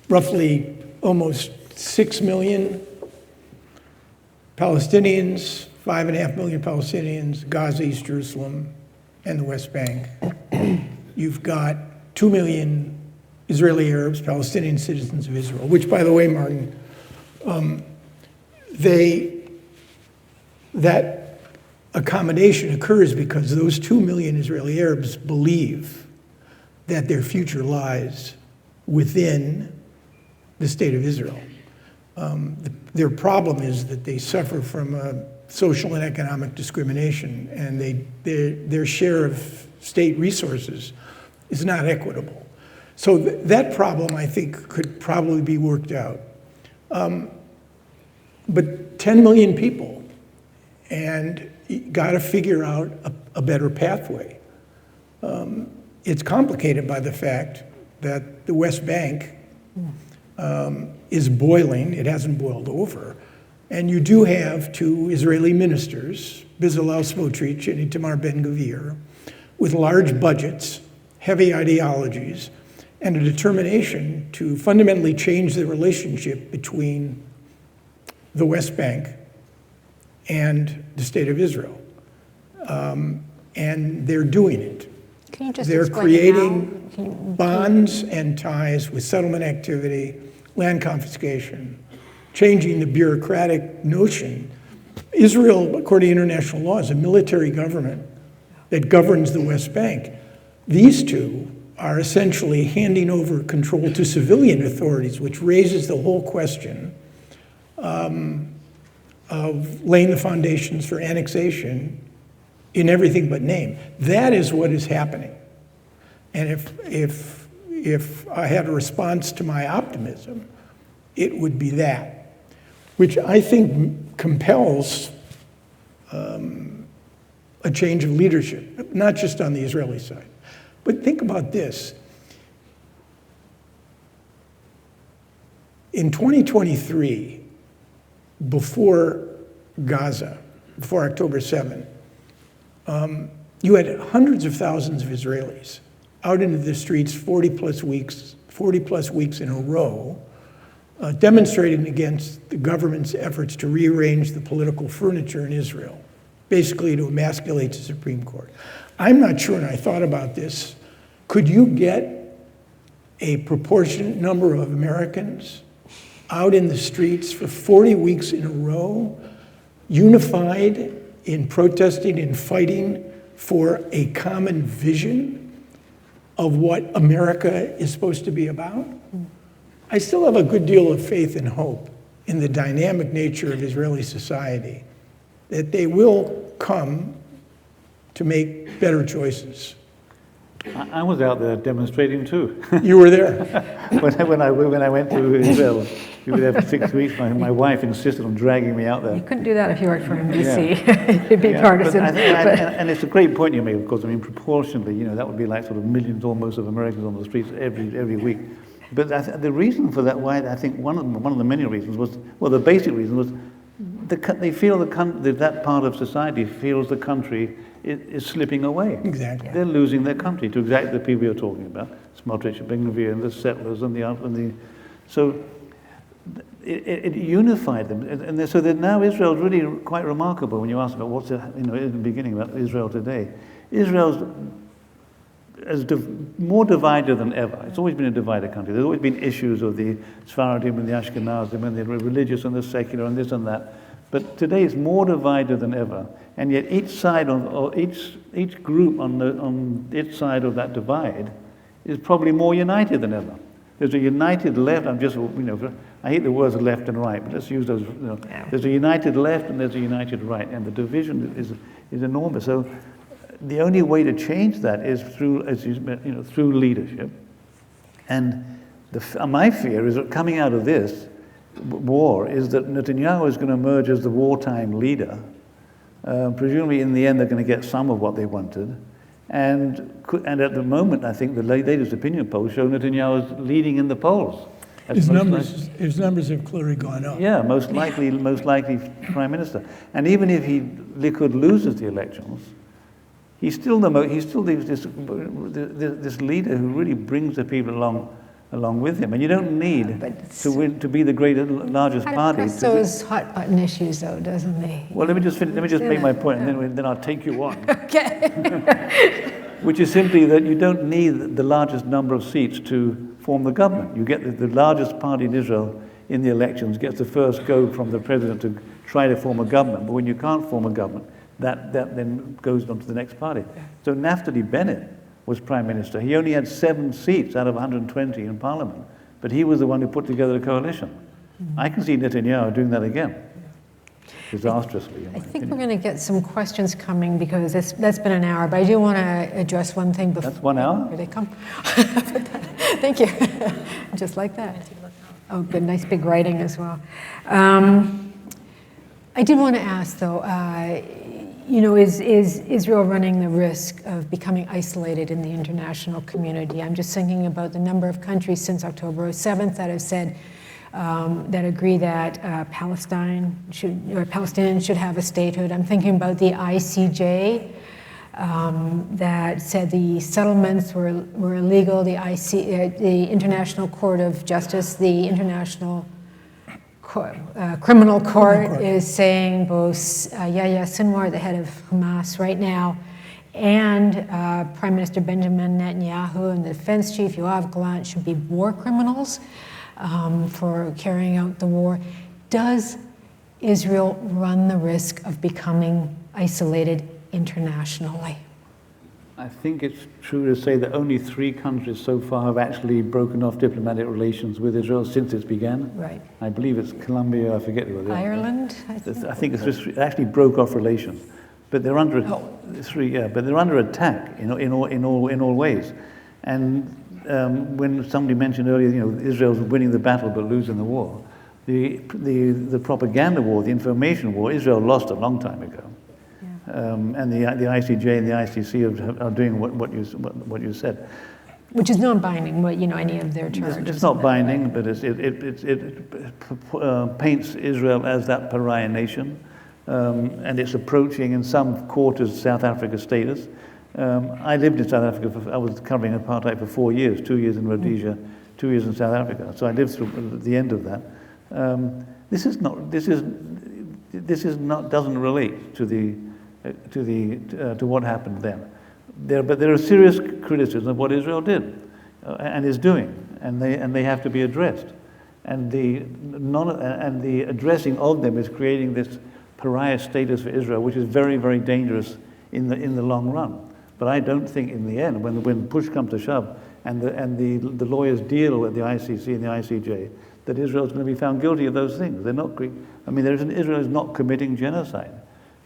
Roughly almost 6 million Palestinians, 5.5 million Palestinians, Gaza, East Jerusalem, and the West Bank. You've got 2 million Israeli Arabs, Palestinian citizens of Israel, which, by the way, Martin, that accommodation occurs because those 2 million Israeli Arabs believe that their future lies within the state of Israel. Their problem is that they suffer from social and economic discrimination, and their share of state resources is not equitable. So that problem, I think, could probably be worked out. But 10 million people, and you got to figure out a better pathway. It's complicated by the fact that the West Bank is boiling. It hasn't boiled over. And you do have 2 Israeli ministers, Bezalel Smotrich and Itamar Ben-Gvir, with large budgets, heavy ideologies, and a determination to fundamentally change the relationship between the West Bank and the state of Israel. And they're doing it. Can you just They're explain creating bonds and ties with settlement activity, land confiscation, changing the bureaucratic notion. Israel, according to international law, is a military government that governs the West Bank. These two are essentially handing over control to civilian authorities, which raises the whole question of laying the foundations for annexation in everything but name. That is what is happening. And if I had a response to my optimism, it would be that, which I think compels a change of leadership, not just on the Israeli side. But think about this. In 2023, before Gaza, before October 7, you had hundreds of thousands of Israelis out into the streets 40 plus weeks in a row, demonstrating against the government's efforts to rearrange the political furniture in Israel, basically to emasculate the Supreme Court. I'm not sure, and I thought about this, could you get a proportionate number of Americans out in the streets for 40 weeks in a row, unified in protesting and fighting for a common vision of what America is supposed to be about? I still have a good deal of faith and hope in the dynamic nature of Israeli society, that they will come to make better choices. I was out there demonstrating too. You were there. when I went to Israel, we were there for 6 weeks. My wife insisted on dragging me out there. You couldn't do that if you worked for NBC. You'd be partisan. And it's a great point you make, of course. I mean, proportionally, that would be like sort of millions almost of Americans on the streets every week. But the reason for that, why I think one of the many reasons was, well, the basic reason was they feel that part of society feels the country is slipping away. Exactly. They're losing their country to exactly the people you're talking about, Smotrich, Ben-Gvir, and the settlers, so it unified them, and so that now Israel's really quite remarkable. When you ask about what's in the beginning about Israel today, Israel's more divided than ever. It's always been a divided country. There's always been issues of the Sephardim and the Ashkenazim and the religious and the secular and this and that. But today it's more divided than ever, and yet each group on its side of that divide is probably more united than ever. There's a united left. I hate the words left and right, but let's use those. There's a united left and there's a united right, and the division is enormous. So the only way to change that is through, through leadership. And my fear is that coming out of this war is that Netanyahu is going to emerge as the wartime leader. Presumably, in the end, they're going to get some of what they wanted. And at the moment, I think the latest opinion polls show Netanyahu is leading in the polls. His numbers have clearly gone up. Yeah, most likely prime minister. And even if Likud loses the elections, he's still this leader who really brings the people along with him. And you don't need to be the largest party. Press those hot button issues, though, doesn't he? Well, let me just make my point, and then I'll take you on. Okay. Which is simply that you don't need the largest number of seats to form the government. You get the largest party in Israel in the elections gets the first go from the president to try to form a government. But when you can't form a government, that then goes on to the next party. So Naftali Bennett was prime minister. He only had 7 seats out of 120 in parliament, but he was the one who put together the coalition. I can see Netanyahu doing that again, disastrously. I think we're going to get some questions coming because that's been an hour, but I do want to address one thing before. That's 1 hour? Here they come. Thank you. Just like that. Oh, good, nice big writing as well. I did want to ask, though, is Israel running the risk of becoming isolated in the international community? I'm just thinking about the number of countries since October 7th that have said that agree that Palestinians should have a statehood. I'm thinking about the ICJ that said the settlements were illegal. The International Court of Justice, the International Criminal Court is saying both Yahya Sinwar, the head of Hamas right now, and Prime Minister Benjamin Netanyahu and the defense chief Yoav Gallant should be war criminals for carrying out the war. Does Israel run the risk of becoming isolated internationally? I think it's true to say that only 3 countries so far have actually broken off diplomatic relations with Israel since it began. Right. I believe it's Colombia, I forget who it is. Ireland? I think it actually broke off relations. But they're under but they're under attack in all ways. And when somebody mentioned earlier, Israel's winning the battle but losing the war. The propaganda war, the information war, Israel lost a long time ago. And the ICJ and the ICC are doing what you said, which is non-binding. Any of their charges. It's not binding, but it paints Israel as that pariah nation, and it's approaching in some quarters South Africa status. I lived in South Africa. I was covering apartheid for 4 years, 2 years in Rhodesia, 2 years in South Africa. So I lived through the end of that. This doesn't relate to what happened then. But there are serious criticisms of what Israel did and is doing, and they have to be addressed. And the addressing of them is creating this pariah status for Israel, which is very, very dangerous in the long run. But I don't think in the end, when push comes to shove, and the lawyers deal with the ICC and the ICJ, that Israel is going to be found guilty of those things. They're not. Israel is not committing genocide.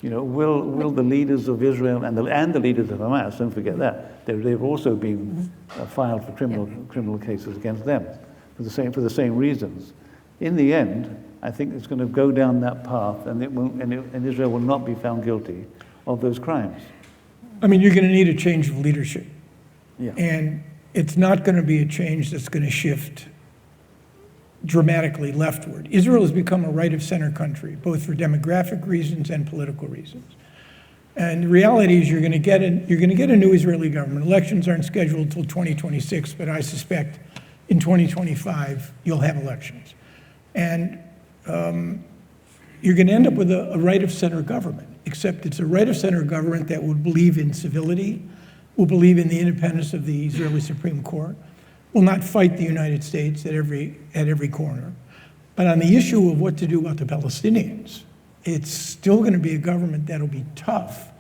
Will the leaders of Israel and the leaders of Hamas, don't forget that, they've also been filed for criminal cases against them for the same reasons. In the end, I think it's going to go down that path, and Israel will not be found guilty of those crimes. I mean, you're going to need a change of leadership. Yeah. And it's not going to be a change that's going to shift dramatically leftward. Israel has become a right-of-center country, both for demographic reasons and political reasons. And the reality is you're going to get a new Israeli government. Elections aren't scheduled until 2026, but I suspect in 2025 you'll have elections. And you're going to end up with a right-of-center government, except it's a right-of-center government that will believe in civility, will believe in the independence of the Israeli Supreme Court, will not fight the United States at every corner. But on the issue of what to do about the Palestinians, it's still going to be a government that'll be tough,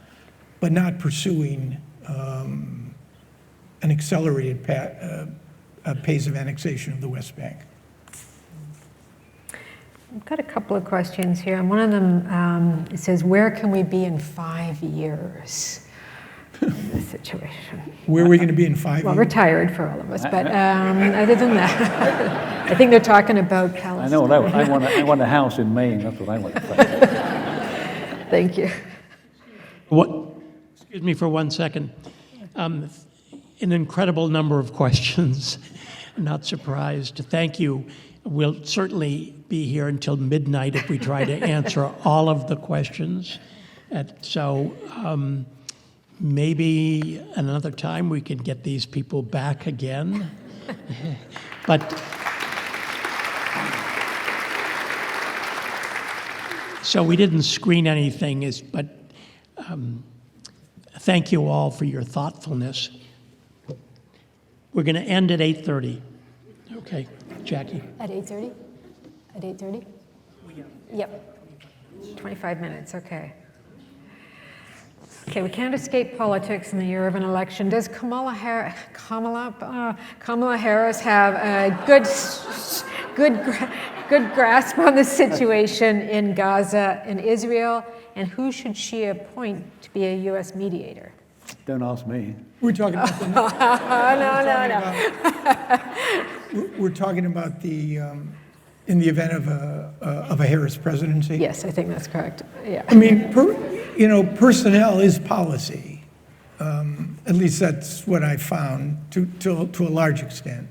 but not pursuing an accelerated pace of annexation of the West Bank. I've got a couple of questions here, and one of them it says, where can we be in 5 years in this situation? Where are we going to be in 5 Well, years? retired for all of us, but other than that, I think they're talking about Palestine. I know what I want a house in Maine. That's what I want to say. Thank you. Excuse me for 1 second. An incredible number of questions. Not surprised. Thank you. We'll certainly be here until midnight if we try to answer all of the questions. So maybe another time we can get these people back again. But so we didn't screen anything, but thank you all for your thoughtfulness. We're going to end at 8:30. Okay, Jackie. At 8:30? At 8:30? Yep. 25 minutes, okay. Okay, we can't escape politics in the year of an election. Does Kamala Harris have a good grasp on the situation in Gaza and Israel? And who should she appoint to be a U.S. mediator? Don't ask me. We're talking about the, we're talking about the in the event of a Harris presidency. Yes, I think that's correct. Yeah. I mean, personnel is policy. At least that's what I found to a large extent.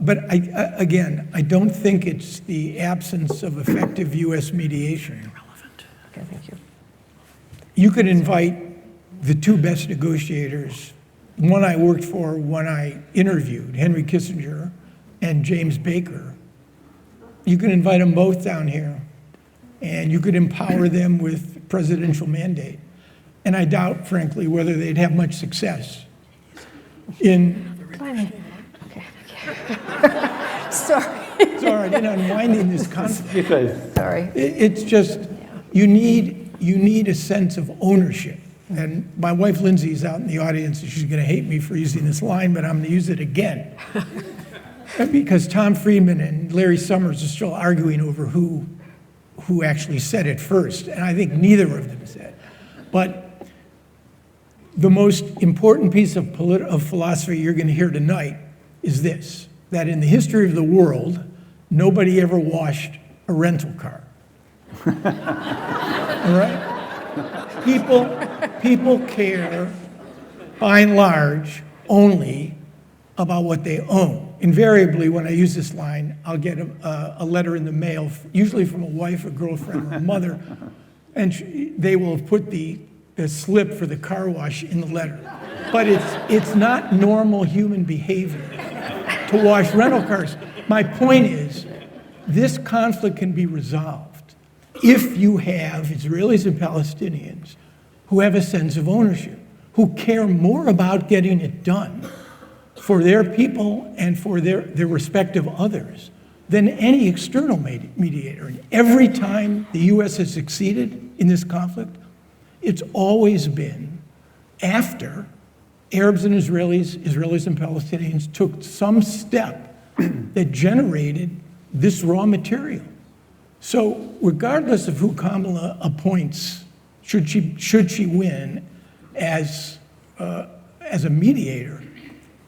But I don't think it's the absence of effective U.S. mediation. Okay, thank you. You could invite the two best negotiators, one I worked for, one I interviewed, Henry Kissinger and James Baker. You could invite them both down here, and you could empower them with presidential mandate. And I doubt, frankly, whether they'd have much success in... Okay, sorry. Sorry, in unwinding this conflict. Sorry. It's just, you need a sense of ownership. And my wife Lindsay is out in the audience, and she's going to hate me for using this line, but I'm going to use it again. Because Tom Friedman and Larry Summers are still arguing over who actually said it first, and I think neither of them said. But the most important piece of philosophy you're going to hear tonight is this, that in the history of the world, nobody ever washed a rental car. All right? People care, by and large, only about what they own. Invariably, when I use this line, I'll get a letter in the mail, usually from a wife, a girlfriend, or a mother, and they will have put the slip for the car wash in the letter. But it's not normal human behavior to wash rental cars. My point is, this conflict can be resolved if you have Israelis and Palestinians who have a sense of ownership, who care more about getting it done for their people and for their respective others than any external mediator. And every time the U.S. has succeeded in this conflict, it's always been after Arabs and Israelis and Palestinians took some step that generated this raw material. So regardless of who Kamala appoints, should she win as a mediator,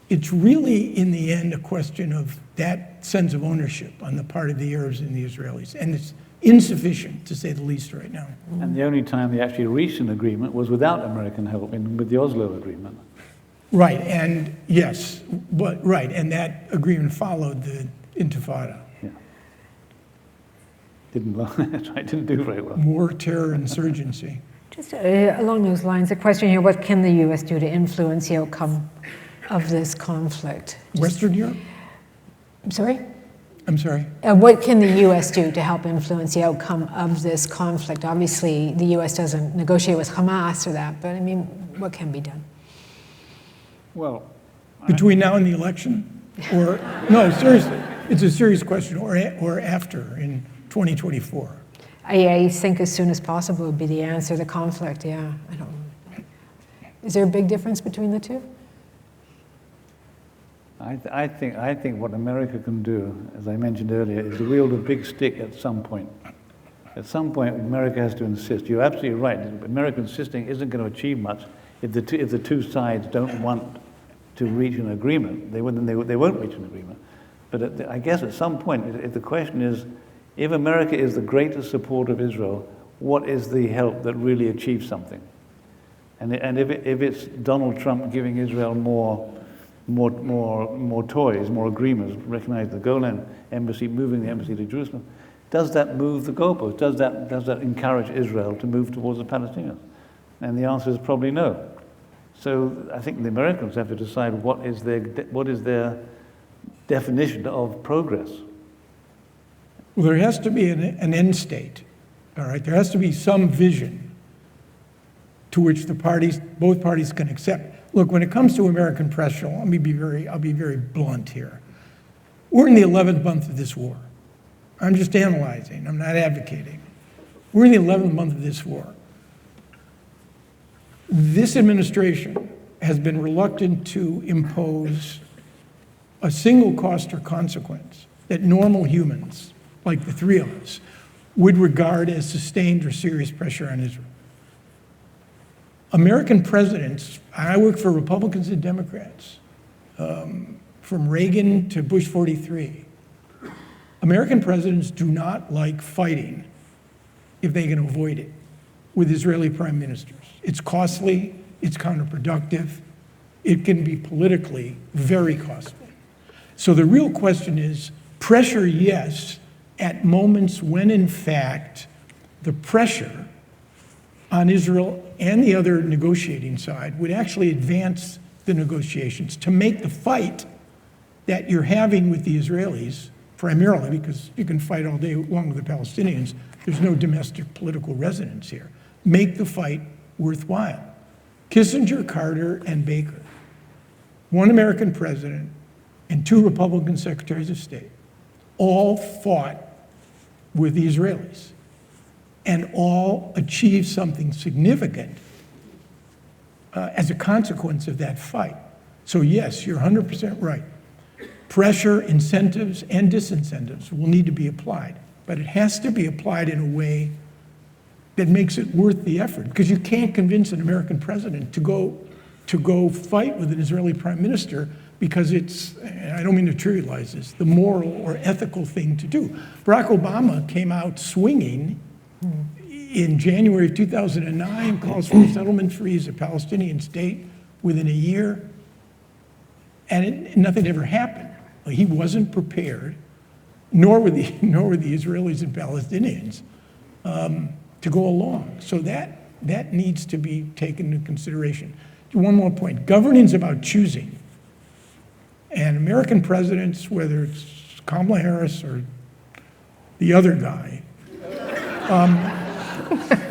it's really in the end a question of that sense of ownership on the part of the Arabs and the Israelis, and it's insufficient to say the least right now. And the only time they actually reached an agreement was without American help, with the Oslo Agreement. Right, and yes, but right, and that agreement followed the Intifada. Yeah. Didn't do very well. War, terror, insurgency. Just along those lines, a question here: what can the U.S. do to influence the outcome of this conflict? Western Europe? I'm sorry? I'm sorry? What can the U.S. do to help influence the outcome of this conflict? Obviously, the U.S. doesn't negotiate with Hamas or that, but I mean, what can be done? Well, Between now and the election? Or, no, seriously, it's a serious question, or after, in 2024. I think as soon as possible would be the answer. The conflict, yeah. I don't. Is there a big difference between the two? I think what America can do, as I mentioned earlier, is wield a big stick at some point. At some point, America has to insist. You're absolutely right. America insisting isn't going to achieve much if the two sides don't want to reach an agreement. They won't reach an agreement. But I guess at some point, if the question is, if America is the greatest supporter of Israel, what is the help that really achieves something? And if it's Donald Trump giving Israel more toys, more agreements, recognize the Golan embassy, moving the embassy to Jerusalem, does that move the goalpost? Does that encourage Israel to move towards the Palestinians? And the answer is probably no. So I think the Americans have to decide what is their definition of progress. Well, there has to be an end state, all right? There has to be some vision to which both parties can accept. Look, when it comes to American pressure, I'll be very blunt here. We're in the 11th month of this war. I'm just analyzing, I'm not advocating. We're in the 11th month of this war. This administration has been reluctant to impose a single cost or consequence that normal humans, like the three of us, would regard as sustained or serious pressure on Israel. American presidents, I work for Republicans and Democrats, from Reagan to Bush 43. American presidents do not like fighting if they can avoid it with Israeli prime ministers. It's costly, it's counterproductive, it can be politically very costly. So the real question is pressure, yes, at moments when in fact the pressure on Israel and the other negotiating side would actually advance the negotiations to make the fight that you're having with the Israelis, primarily because you can fight all day long with the Palestinians, there's no domestic political resonance here, make the fight worthwhile. Kissinger, Carter, and Baker, one American president and two Republican secretaries of state, all fought with the Israelis and all achieved something significant as a consequence of that fight. So yes, you're 100% right. Pressure, incentives, and disincentives will need to be applied, but it has to be applied in a way that makes it worth the effort, because you can't convince an American president to go fight with an Israeli prime minister because it's, and I don't mean to trivialize this, the moral or ethical thing to do. Barack Obama came out swinging in January of 2009, calls for a settlement freeze, a Palestinian state within a year, and nothing ever happened. Like, he wasn't prepared, nor were the Israelis and Palestinians, to go along. So that needs to be taken into consideration. One more point. Governing is about choosing. And American presidents, whether it's Kamala Harris or the other guy,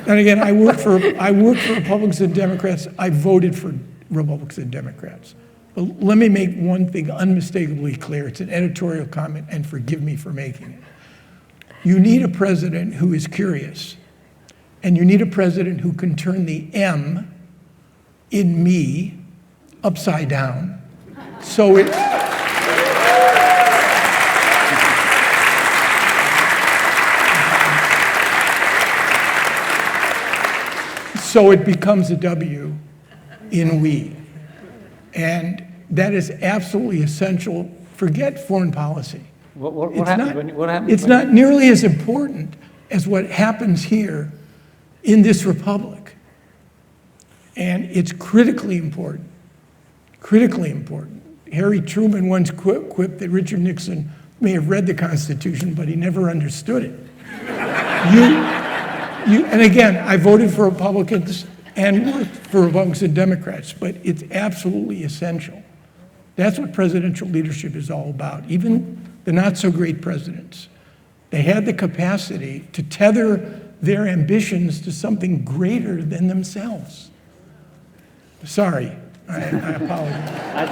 and again, I work for Republicans and Democrats. I voted for Republicans and Democrats. But let me make one thing unmistakably clear. It's an editorial comment, and forgive me for making it. You need a president who is curious, and you need a president who can turn the M in me upside down. So it so it becomes a W in we. And that is absolutely essential. Forget foreign policy. What It's happens not- when what happens It's when not nearly as important as what happens here in this republic. And it's critically important, critically important. Harry Truman once quipped that Richard Nixon may have read the Constitution, but he never understood it. And again, I voted for Republicans and worked for Republicans and Democrats, but it's absolutely essential. That's what presidential leadership is all about. Even the not-so-great presidents, they had the capacity to tether their ambitions to something greater than themselves. Sorry, I apologize.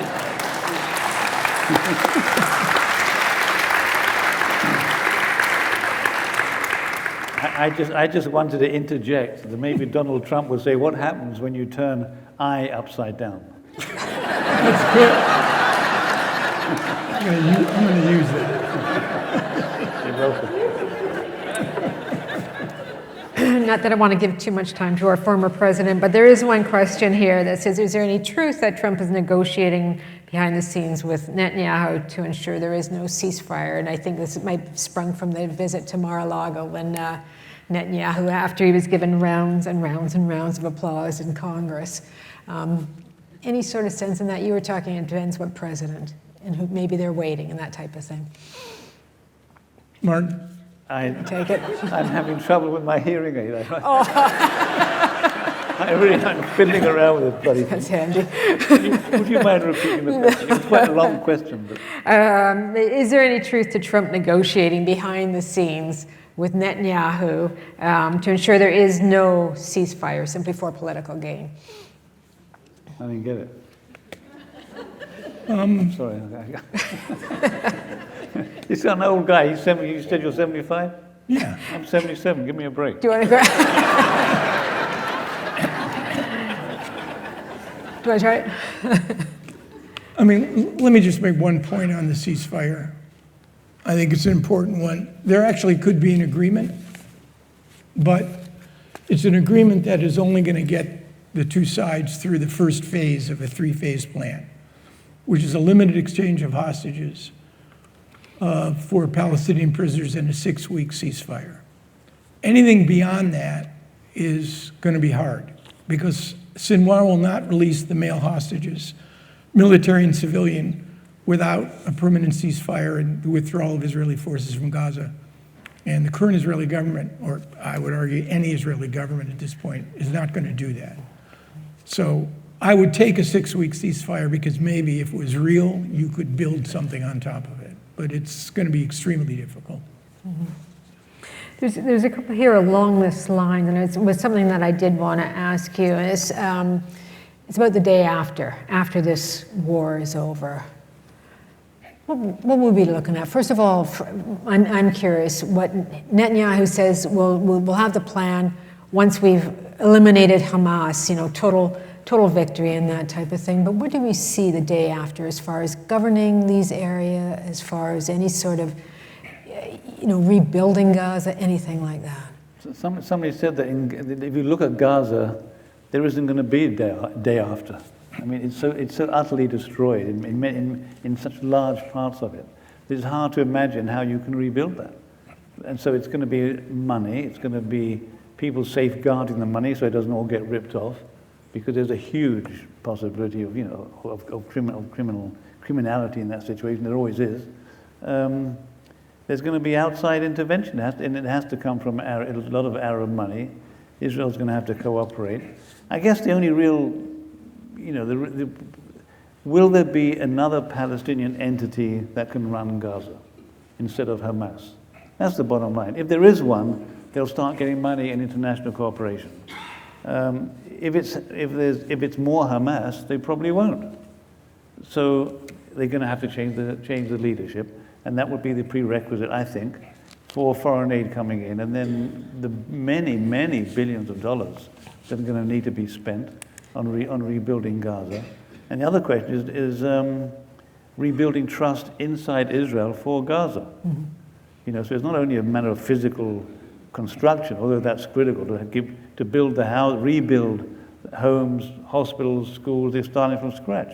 I just wanted to interject that maybe Donald Trump would say, what happens when you turn I upside down? That's good. I'm going to use that. You're welcome. Not that I want to give too much time to our former president, but there is one question here that says, is there any truth that Trump is negotiating behind the scenes with Netanyahu to ensure there is no ceasefire? And I think this might have sprung from the visit to Mar-a-Lago when Netanyahu, after he was given rounds and rounds and rounds of applause in Congress. Any sort of sense in that? You were talking, it depends what president and who maybe they're waiting and that type of thing. Martin? Take it. I'm having trouble with my hearing aid. I'm fiddling around with it, bloody thing. That's handy. Would you mind repeating the question? It's quite a long question. But. Is there any truth to Trump negotiating behind the scenes with Netanyahu to ensure there is no ceasefire simply for political gain? I didn't get it. Sorry. He's an old guy. He's 70, you said you're 75? Yeah. Uh, I'm 77. Give me a break. Do you want to go? Do I try it? I mean, let me just make one point on the ceasefire. I think it's an important one. There actually could be an agreement, but it's an agreement that is only going to get the two sides through the first phase of a three-phase plan, which is a limited exchange of hostages for Palestinian prisoners and a 6-week ceasefire. Anything beyond that is going to be hard because Sinwar will not release the male hostages, military and civilian, without a permanent ceasefire and the withdrawal of Israeli forces from Gaza. And the current Israeli government, or I would argue any Israeli government at this point, is not going to do that. So I would take a 6-week ceasefire because maybe if it was real, you could build something on top of it. But it's going to be extremely difficult. Mm-hmm. There's a couple here along this line, and it was something that I did want to ask you. And it's about the day after this war is over. What will we be looking at? First of all, I'm curious what Netanyahu says. We'll have the plan once we've eliminated Hamas. Total victory and that type of thing. But what do we see the day after, as far as governing these areas, as far as any sort of, rebuilding Gaza, anything like that? Somebody said that if you look at Gaza, there isn't going to be a day after. I mean, it's so utterly destroyed in such large parts of it. It's hard to imagine how you can rebuild that. And so it's going to be money. It's going to be people safeguarding the money so it doesn't all get ripped off, because there's a huge possibility of criminality in that situation. There always is. There's going to be outside intervention, and it has to come from a lot of Arab money. Israel's going to have to cooperate. I guess the only real, will there be another Palestinian entity that can run Gaza instead of Hamas? That's the bottom line. If there is one, they'll start getting money and international cooperation. If it's more Hamas, they probably won't. So they're going to have to change the leadership, and that would be the prerequisite, I think, for foreign aid coming in, and then the many, many billions of dollars that are going to need to be spent on rebuilding Gaza. And the other question is rebuilding trust inside Israel for Gaza. Mm-hmm. So it's not only a matter of physical construction, although that's critical to to build rebuild homes, hospitals, schools. They're starting from scratch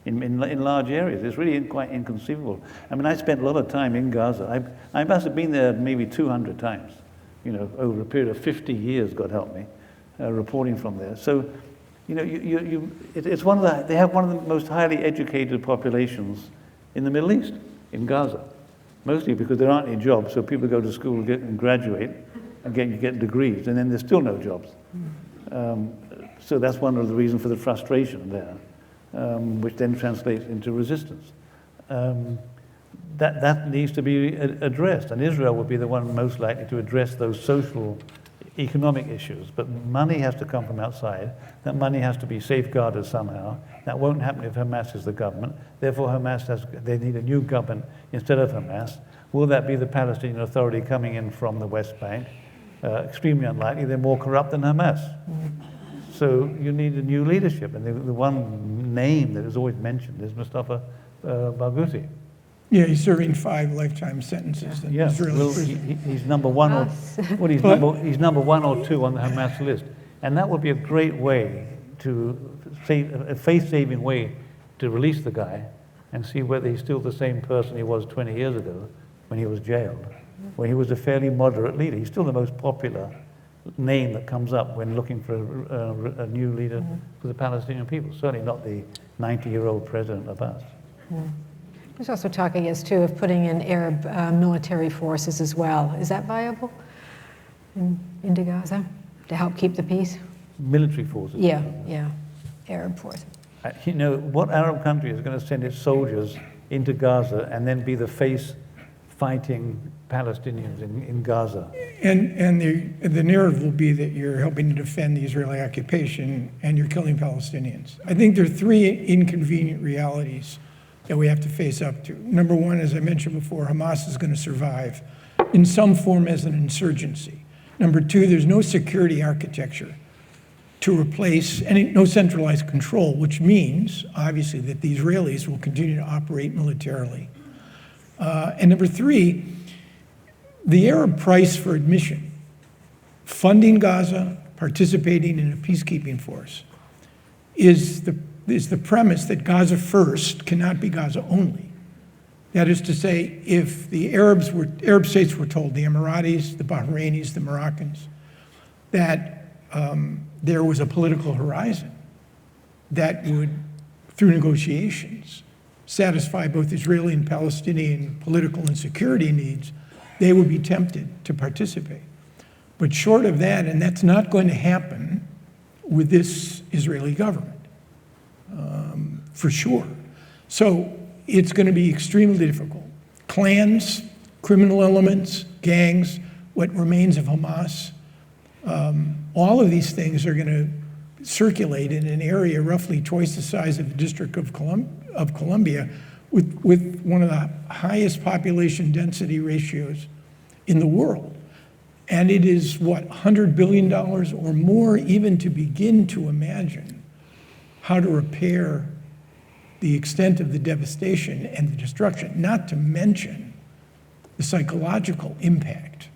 in large areas. It's really quite inconceivable. I mean, I spent a lot of time in Gaza. I must have been there maybe 200 times, over a period of 50 years, God help me, reporting from there. So, it's they have one of the most highly educated populations in the Middle East, in Gaza. Mostly because there aren't any jobs, so people go to school and graduate and get degrees, and then there's still no jobs. So that's one of the reasons for the frustration there, which then translates into resistance. That needs to be addressed, and Israel would be the one most likely to address those social, economic issues. But money has to come from outside. That money has to be safeguarded somehow. That won't happen if Hamas is the government. Therefore, they need a new government instead of Hamas. Will that be the Palestinian Authority coming in from the West Bank? Extremely unlikely. They're more corrupt than Hamas. So you need a new leadership. And the one name that is always mentioned is Mustafa Barghouti. Yeah, he's serving 5 lifetime sentences in Israeli well, prison. he's number one. He's number 1 or 2 on the Hamas list, and that would be a great way to a faith-saving way to release the guy and see whether he's still the same person he was 20 years ago when he was jailed, when he was a fairly moderate leader. He's still the most popular name that comes up when looking for a new leader for the Palestinian people. Certainly not the 90-year-old President Abbas. There's also talk, I guess, too, of putting in Arab military forces as well. Is that viable into Gaza to help keep the peace? Military forces? Yeah, Arab forces. What Arab country is going to send its soldiers into Gaza and then be the face fighting Palestinians in Gaza? And the narrative will be that you're helping to defend the Israeli occupation and you're killing Palestinians. I think there are 3 inconvenient realities that we have to face up to. Number 1, as I mentioned before, Hamas is going to survive in some form as an insurgency. Number 2, there's no security architecture to replace no centralized control, which means, obviously, that the Israelis will continue to operate militarily. And number 3, the Arab price for admission, funding Gaza, participating in a peacekeeping force, is the premise that Gaza first cannot be Gaza only. That is to say, if the Arab states were told, the Emiratis, the Bahrainis, the Moroccans, that there was a political horizon that would, through negotiations, satisfy both Israeli and Palestinian political and security needs, they would be tempted to participate. But short of that, and that's not going to happen with this Israeli government, for sure. So it's going to be extremely difficult. Clans, criminal elements, gangs, what remains of Hamas, all of these things are going to circulate in an area roughly twice the size of the District of Columbia with one of the highest population density ratios in the world. And it is, $100 billion or more even to begin to imagine how to repair the extent of the devastation and the destruction, not to mention the psychological impact.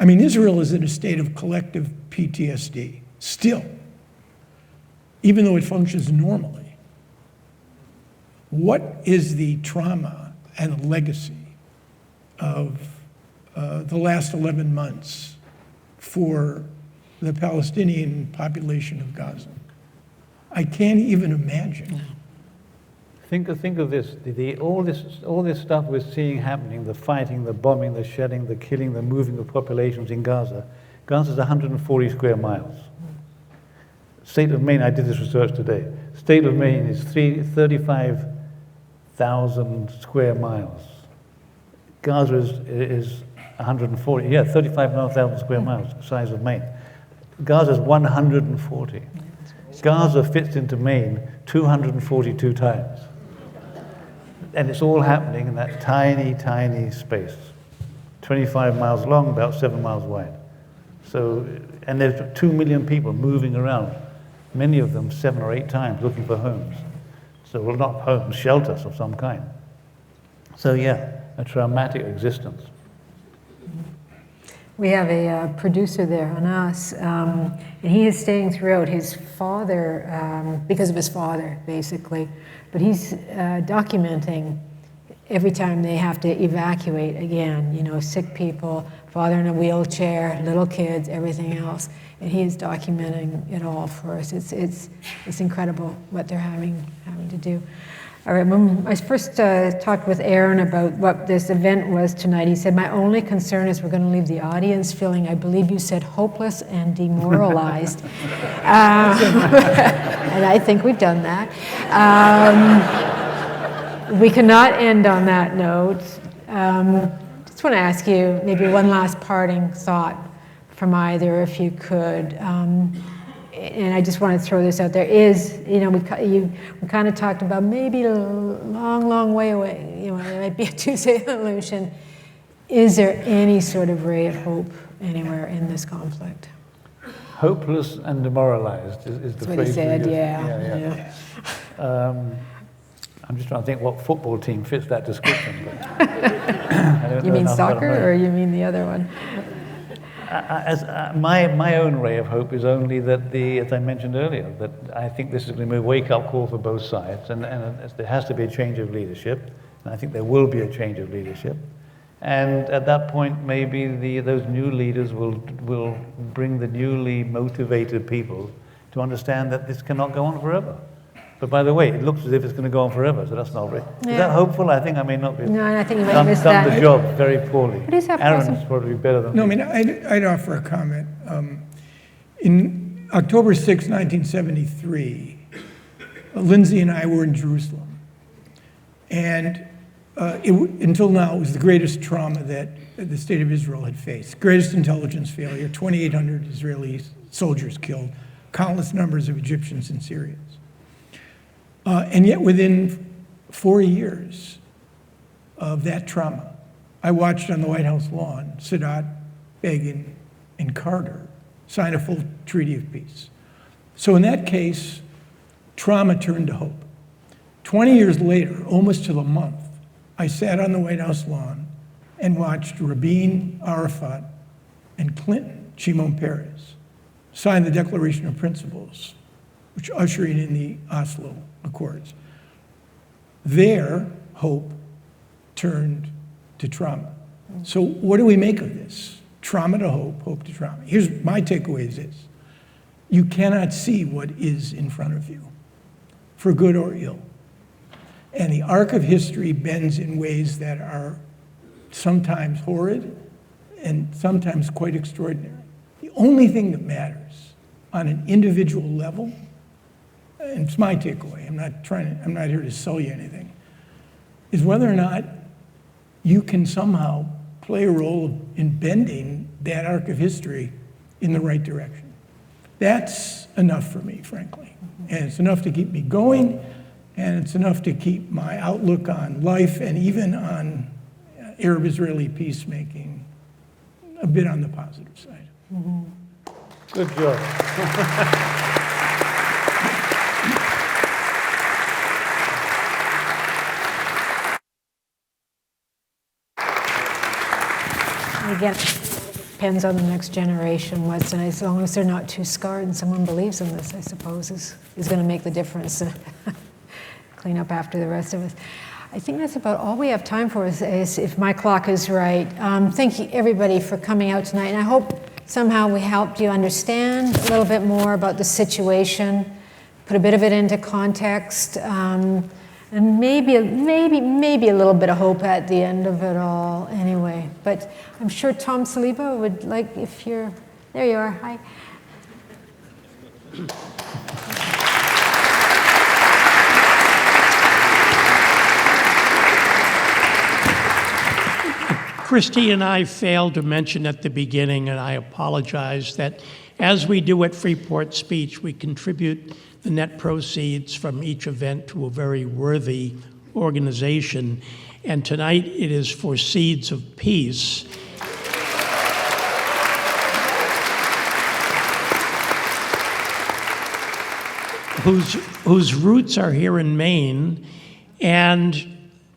Israel is in a state of collective PTSD, still, even though it functions normally. What is the trauma and the legacy of the last 11 months for the Palestinian population of Gaza? I can't even imagine. Think of this. All this stuff we're seeing happening, the fighting, the bombing, the shelling, the killing, the moving of populations in Gaza. Gaza's 140 square miles. State of Maine, I did this research today. State of Maine is 35,000 square miles. Gaza is 140, 35,000 square miles, the size of Maine. Gaza's 140. Gaza fits into Maine 242 times. And it's all happening in that tiny, tiny space. 25 miles long, about 7 miles wide. So, and there's 2 million people moving around, many of them 7 or 8 times looking for homes. So, well, not homes, shelters of some kind. So, yeah, a traumatic existence. We have a producer there on us, and he is staying throughout. His father, because of his father, basically, but he's documenting every time they have to evacuate again, you know, sick people, father in a wheelchair, little kids, everything else. And he is documenting it all for us. It's incredible what they're having to do. All right, when I first talked with Aaron about what this event was tonight, he said, my only concern is we're going to leave the audience feeling, I believe you said, hopeless and demoralized. And I think we've done that. We cannot end on that note. Just want to ask you maybe one last parting thought from either, if you could. And I just want to throw this out there, is, you know, we kind of talked about maybe a long, long way away, you know, it might be a Tuesday illusion. Is there any sort of ray of hope anywhere in this conflict? Hopeless and demoralized is the That's what phrase. he said, we use. yeah. I'm just trying to think what football team fits that description. But I don't You know mean enough about soccer, America. or you mean the other one? My own ray of hope is only that, as I mentioned earlier, that I think this is going to be a wake-up call for both sides, and there has to be a change of leadership, and I think there will be a change of leadership. And at that point, maybe those new leaders will bring the newly motivated people to understand that this cannot go on forever. But by the way, it looks as if it's going to go on forever, so that's not really. Yeah. Is that hopeful? I think I may not be. No, I think you might have missed done that. the job very poorly. What is that Aaron's person? probably better than No, I me. mean, I'd offer a comment. In October 6, 1973, Lindsay and I were in Jerusalem. And until now, it was the greatest trauma that the state of Israel had faced. Greatest intelligence failure, 2,800 Israeli soldiers killed, countless numbers of Egyptians and Syrians. And yet within 4 years of that trauma, I watched on the White House lawn Sadat, Begin, and Carter sign a full treaty of peace. So in that case, trauma turned to hope. 20 years later, almost to the month, I sat on the White House lawn and watched Rabin, Arafat, and Clinton, Shimon Peres, sign the Declaration of Principles, which ushered in the Oslo Accords. Their hope turned to trauma. So what do we make of this? Trauma to hope, hope to trauma. Here's my takeaway is this. You cannot see what is in front of you, for good or ill. And the arc of history bends in ways that are sometimes horrid and sometimes quite extraordinary. The only thing that matters on an individual level, and it's my takeaway, I'm not here to sell you anything, is whether or not you can somehow play a role in bending that arc of history in the right direction. That's enough for me, frankly. And it's enough to keep me going, and it's enough to keep my outlook on life and even on Arab-Israeli peacemaking a bit on the positive side. Good job. Again, depends on the next generation what's, and as long as they're not too scarred and someone believes in this, I suppose, is going to make the difference. Clean up after the rest of us. I think that's about all we have time for, is if my clock is right. Thank you, everybody, for coming out tonight, and I hope somehow we helped you understand a little bit more about the situation, put a bit of it into context, and maybe a little bit of hope at the end of it all anyway. But I'm sure Tom Saliba would like, if you're, there you are, hi. Christy and I failed to mention at the beginning, and I apologize, that as we do at Freeport Speech, we contribute the net proceeds from each event to a very worthy organization. And tonight it is for Seeds of Peace. Whose roots are here in Maine, and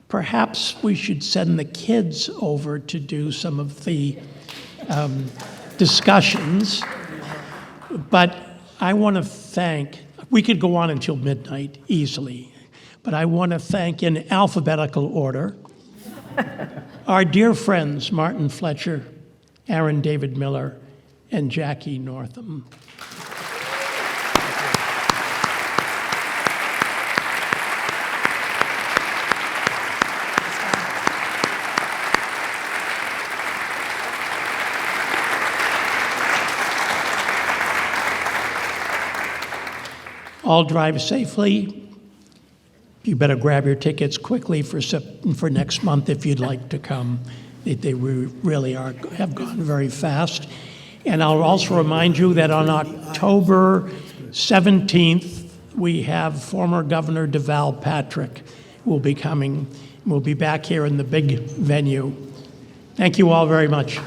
perhaps we should send the kids over to do some of the discussions. But I want to thank, we could go on until midnight easily, but I want to thank in alphabetical order our dear friends, Martin Fletcher, Aaron David Miller, and Jackie Northam. All drive safely. You better grab your tickets quickly for next month if you'd like to come. They really have gone very fast. And I'll also remind you that on October 17th, we have former Governor Deval Patrick will be coming. We'll be back here in the big venue. Thank you all very much.